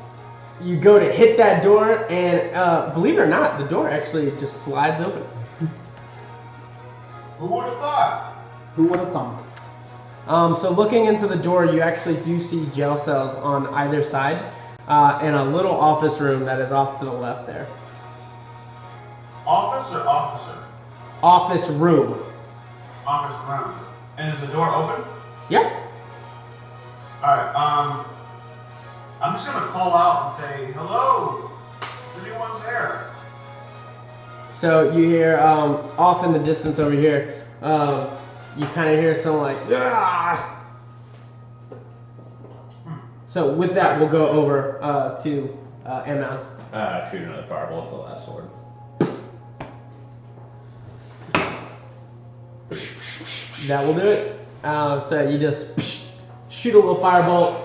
You go to hit that door, and believe it or not, the door actually just slides open. Who would have thought? Who would have thunk? So looking into the door, you actually do see jail cells on either side, and a little office room that is off to the left there. Office or officer? Office room. Office room. And is the door open? Yeah. Alright, I'm just gonna call out and say, hello! Is anyone there? So you hear off in the distance over here, you kind of hear someone like, "Ah!" So with that, we'll go over to Amnon. Shoot another fireball with the last sword. That will do it. So you just shoot a little firebolt.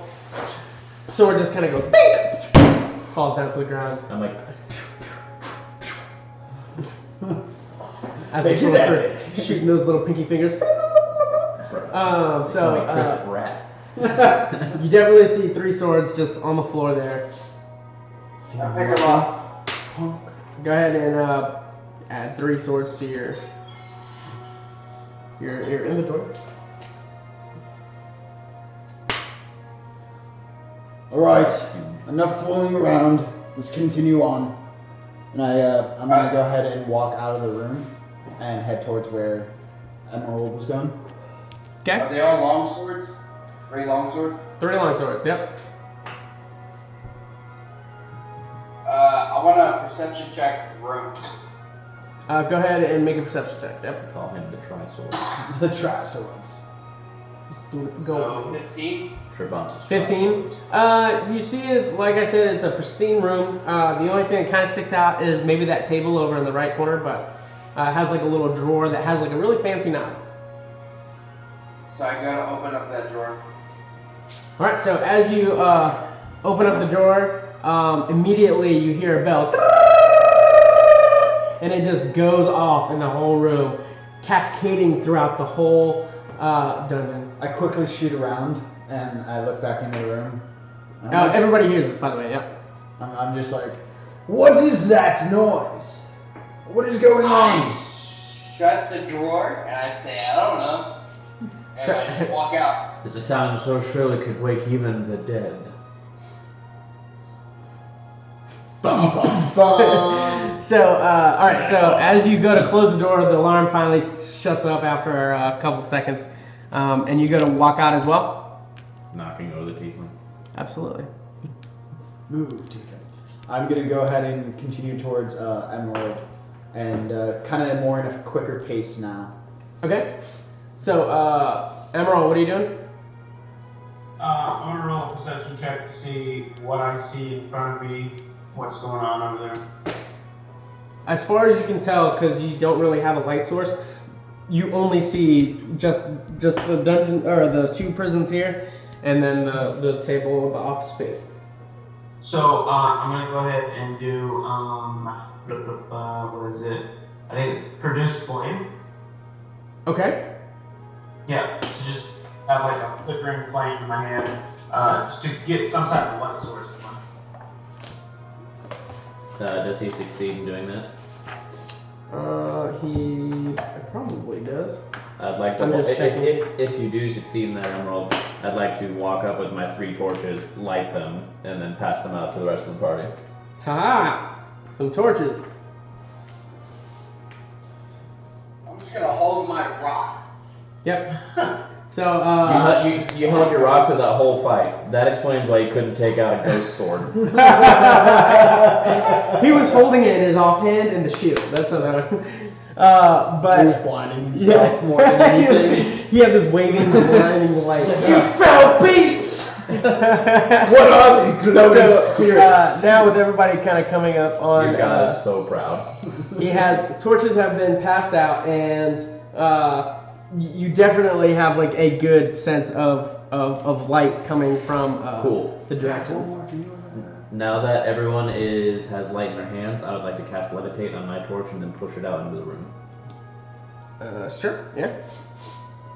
Sword just kind of goes, bing! Falls down to the ground. I'm like, As They it's do sort of that. shooting those little pinky fingers. so crisp rat. You definitely see 3 swords just on the floor there. I'll pick them up. Go ahead and add 3 swords to your inventory. Alright, enough fooling around. Let's continue on. And I'm gonna go ahead and walk out of the room and head towards where Emerald was going. Okay. Are they all long swords? 3 long swords? 3 long swords. Yep. I want a perception check room. Go ahead and make a perception check. Yep. Call him the Tri-Sword. The Tri-Swords. Go. So 15. Trebon's 15. You see, it's like I said, it's a pristine room. The only thing that kind of sticks out is maybe that table over in the right corner, but it has like a little drawer that has like a really fancy knob. So I gotta open up that drawer. All right. So as you open up the drawer, immediately you hear a bell, and it just goes off in the whole room, cascading throughout the whole dungeon. I quickly shoot around and I look back into the room. And I'm, like- Everybody hears this, by the way. Yep. I'm just like, what is that noise? What is going on? I shut the drawer and I say, I don't know. And So- I just walk out. Does a sound so shrill it could wake even the dead? So, all right. So as you go to close the door, the alarm finally shuts up after a couple seconds, and you go to walk out as well. Knocking over the tiefling. Absolutely. Move, Tifa. I'm gonna go ahead and continue towards Emerald, and kind of more in a quicker pace now. Okay. So, Emerald, what are you doing? I'm gonna roll a perception check to see what I see in front of me, what's going on over there. As far as you can tell, because you don't really have a light source, you only see just the dungeon or the 2 prisons here, and then the table of the office space. So I'm gonna go ahead and do what is it? I think it's produce flame. Okay. Yeah, so just have like a flickering flame in my hand, just to get some type of light source going. Does he succeed in doing that? He probably does. I'd like to. I'm just checking. If you do succeed in that emerald, I'd like to walk up with my 3 torches, light them, and then pass them out to the rest of the party. Haha! Some torches. I'm just gonna hold my rock. Yep. So, You held your rock through that whole fight. That explains why you couldn't take out a ghost sword. he was holding it in his offhand and the shield. That's what that was. But He was blinding himself more than anything. he had this waving, blinding light. You fell beasts! What are these glowing spirits? Now with everybody kind of coming up on, Your god is so proud. he has torches have been passed out, and you definitely have like a good sense of light coming from Cool. the directions. Now that everyone has light in their hands, I would like to cast Levitate on my torch and then push it out into the room. Sure, yeah.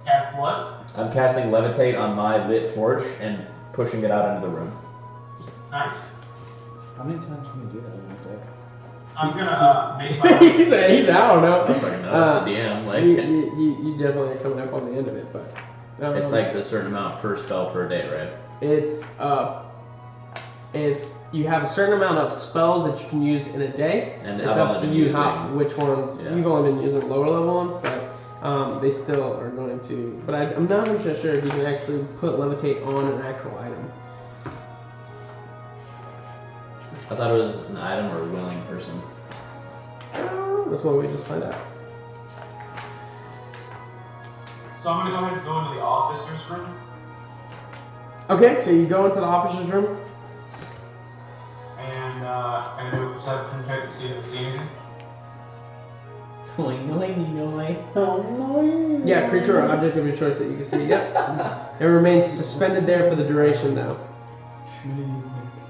Cast what? I'm casting Levitate on my lit torch and pushing it out into the room. Nice. How many times can you do that in a day? I'm gonna make my. he's I don't know. I don't fucking know. It's the DM. Like, You definitely are coming up on the end of it, but it's like a certain amount per spell per day, right? it's you have a certain amount of spells that you can use in a day. And It's I've up only to been you using- which ones. Yeah. You've only been using lower level ones, but they still are going to. But I'm not 100% sure if you can actually put levitate on an actual item. I thought it was an item or a willing person. That's what we just find out. So I'm gonna go ahead and go into the officer's room. Okay, so you go into the officer's room. And I'm gonna do a perception check to see if I see anything. Yeah, creature or object of your choice that you can see. Yep. It remains suspended there for the duration now.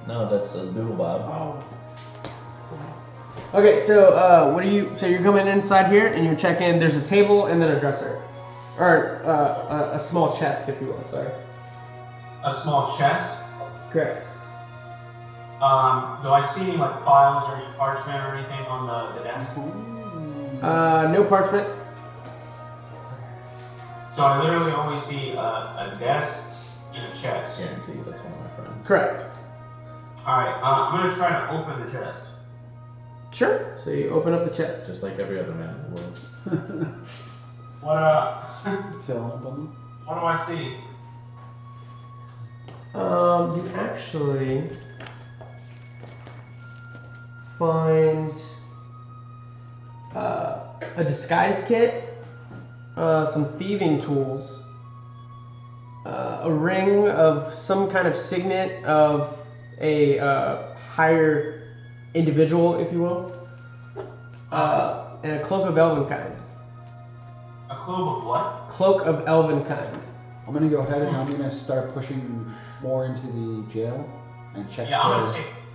No, that's a doodle bob. Okay, so what do you? So you're coming inside here and you're checking. There's a table and then a dresser, or a small chest, if you will. Sorry. A small chest. Correct. Do I see any like files or any parchment or anything on the desk? No parchment. So I literally only see a desk and a chest. Guarantee that's one of my friends. Correct. Alright, I'm gonna try to open the chest. Sure. So you open up the chest. Just like every other man in the world. What what do I see? You actually find a disguise kit, some thieving tools, a ring of some kind of signet of a higher individual, if you will, and a cloak of elvenkind. A cloak of what? Cloak of elvenkind. I'm gonna go ahead and I'm gonna start pushing more into the jail and check. Yeah, I'm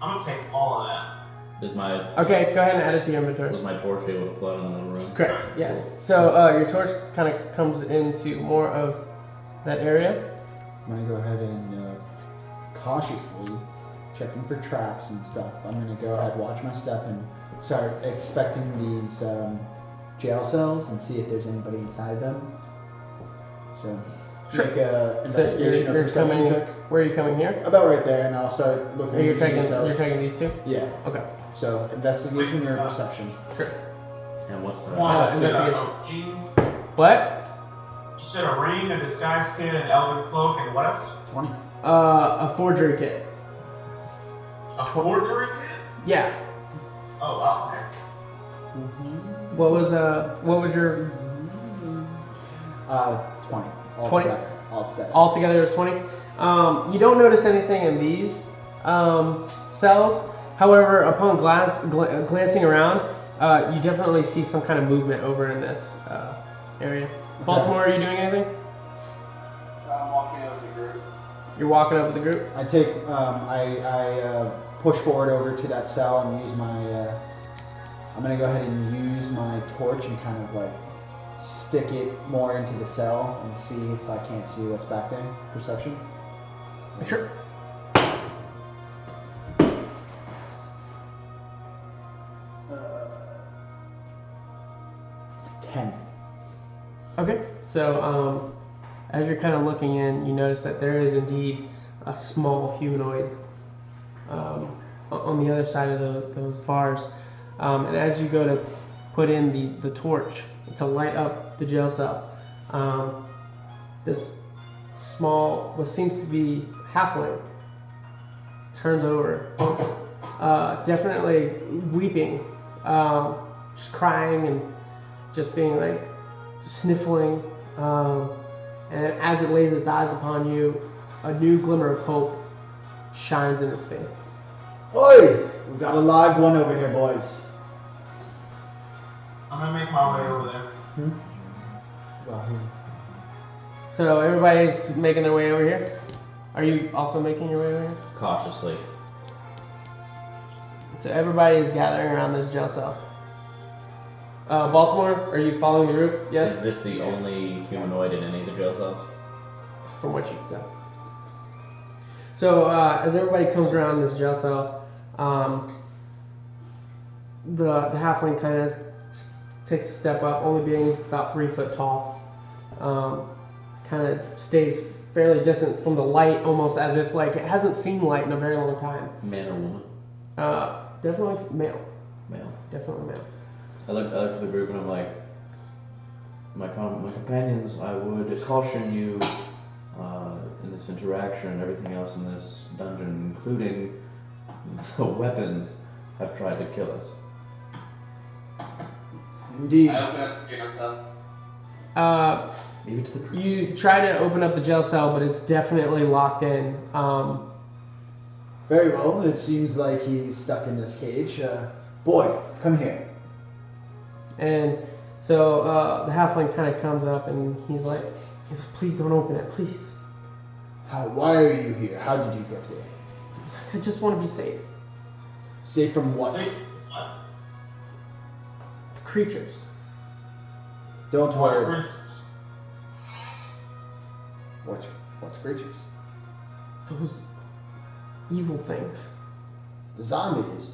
gonna take all of that. Is my Okay, go ahead and add it to your inventory. was my torch able to float in the room? Correct, yes. So your torch kind of comes into more of that area. I'm gonna go ahead and cautiously checking for traps and stuff. I'm gonna go ahead, watch my step, and start expecting these jail cells and see if there's anybody inside them. So Sure. make a So investigation or you're perception coming, check. where are you coming here? About right there, and I'll start looking. Are you into checking, these cells. you're checking these two? Yeah. Okay, So investigation or perception. sure. And what's the One, you said investigation. a ring. What? You said a ring, a disguise kit, an elven cloak, and what else? 20. A forgery kit. A forgery kit? Yeah. Oh wow, okay. What was your 20. 20? Altogether. altogether? It was 20. You don't notice anything in these cells. However, upon glancing around, you definitely see some kind of movement over in this area. Baltimore, are you doing anything? I'm walking over the group. You're walking up with the group. I take, I push forward over to that cell and use my, I'm gonna go ahead and use my torch and kind of like stick it more into the cell and see if I can't see what's back there. Perception? Sure. Uh, 10. Okay. So as you're kind of looking in, you notice that there is indeed a small humanoid on the other side of those bars. And as you go to put in the torch to light up the jail cell, this small, what seems to be halfling, turns over, definitely weeping, just crying and just being like sniffling. And as it lays its eyes upon you, a new glimmer of hope shines in his face. Oi! We've got a live one over here, boys. I'm gonna make my way over there. So everybody's making their way over here? Are you also making your way over here? Cautiously. So everybody is gathering around this jail cell. Baltimore, are you following the group? Yes? Is this the only humanoid in any of the jail cells? From what you can tell. So as everybody comes around this jail cell, the halfling kind of takes a step up, only being about 3 foot tall. Kind of stays fairly distant from the light, almost as if like it hasn't seen light in a very long time. Man or woman? Definitely male. Male. Definitely male. I look to the group and I'm like, my companions, I would caution you in this interaction and everything else in this dungeon, including the weapons, have tried to kill us. Indeed. I open up the jail cell. Leave it to the priest. You try to open up the jail cell, but it's definitely locked in. Very well. It seems like he's stuck in this cage. Boy, come here. And so the halfling kind of comes up and he's like, please don't open it, please. Why are you here? How did you get here? He's like, I just want to be safe. Safe from what? The creatures. Don't worry. What's creatures? Those evil things. The zombies.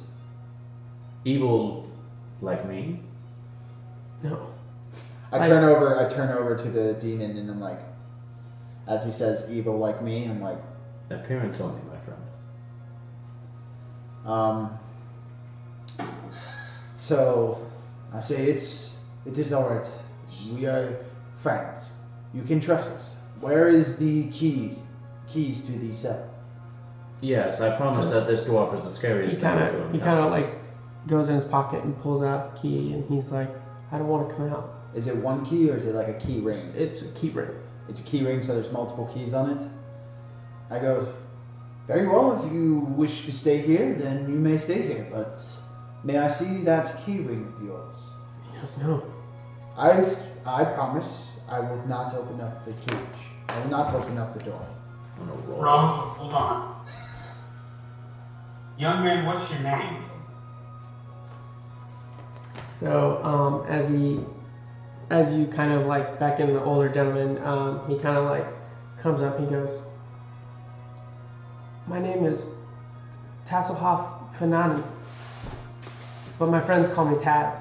Evil like me? No. I turn over to the demon and I'm like, as he says evil like me, I'm like, Appearance only, my friend. So I say it is alright. We are friends. You can trust us. Where is the keys to the cell? Yes, I promise that this dwarf is the scariest He thing kind I've ever of encountered. like goes in his pocket and pulls out a key and he's like, I don't want to come out. Is it one key or is it like a key ring? It's a key ring. It's a key ring, so there's multiple keys on it. I go, very well, if you wish to stay here, then you may stay here, but may I see that key ring of yours? He goes, no. I promise I will not open up the cage. I will not open up the door. I'm gonna roll. Rob, hold on. Young man, what's your name? So as you kind of like back in the older gentleman, he kind of like comes up. He goes, my name is Tasselhoff Fanani, but my friends call me Taz.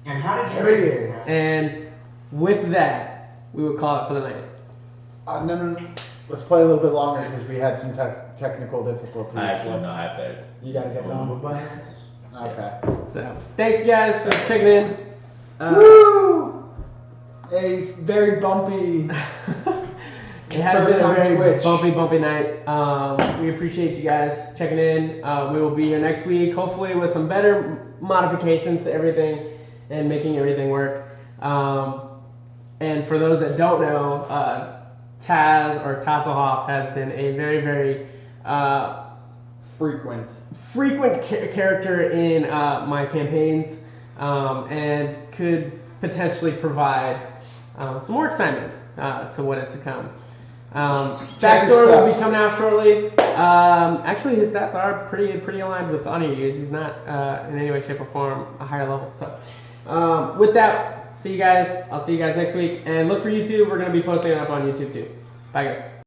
And how did you There he get is. here? And with that, we would call it for the night. No. Let's play a little bit longer because we had some technical difficulties. I actually know I have to You gotta get go going. by this. Okay. So thank you guys for checking in. Woo! A very bumpy. It has First been a time very Twitch. bumpy night. We appreciate you guys checking in. We will be here next week, hopefully with some better modifications to everything and making everything work. And for those that don't know, Taz or Tasselhoff has been a very, very frequent character in my campaigns and could potentially provide some more excitement to what is to come. Check his Backstory will be stats. coming out shortly. Actually, his stats are pretty aligned with Aniru's. He's not in any way, shape, or form a higher level. So, with that, see you guys. I'll see you guys next week, and look for YouTube. We're gonna be posting it up on YouTube too. Bye, guys.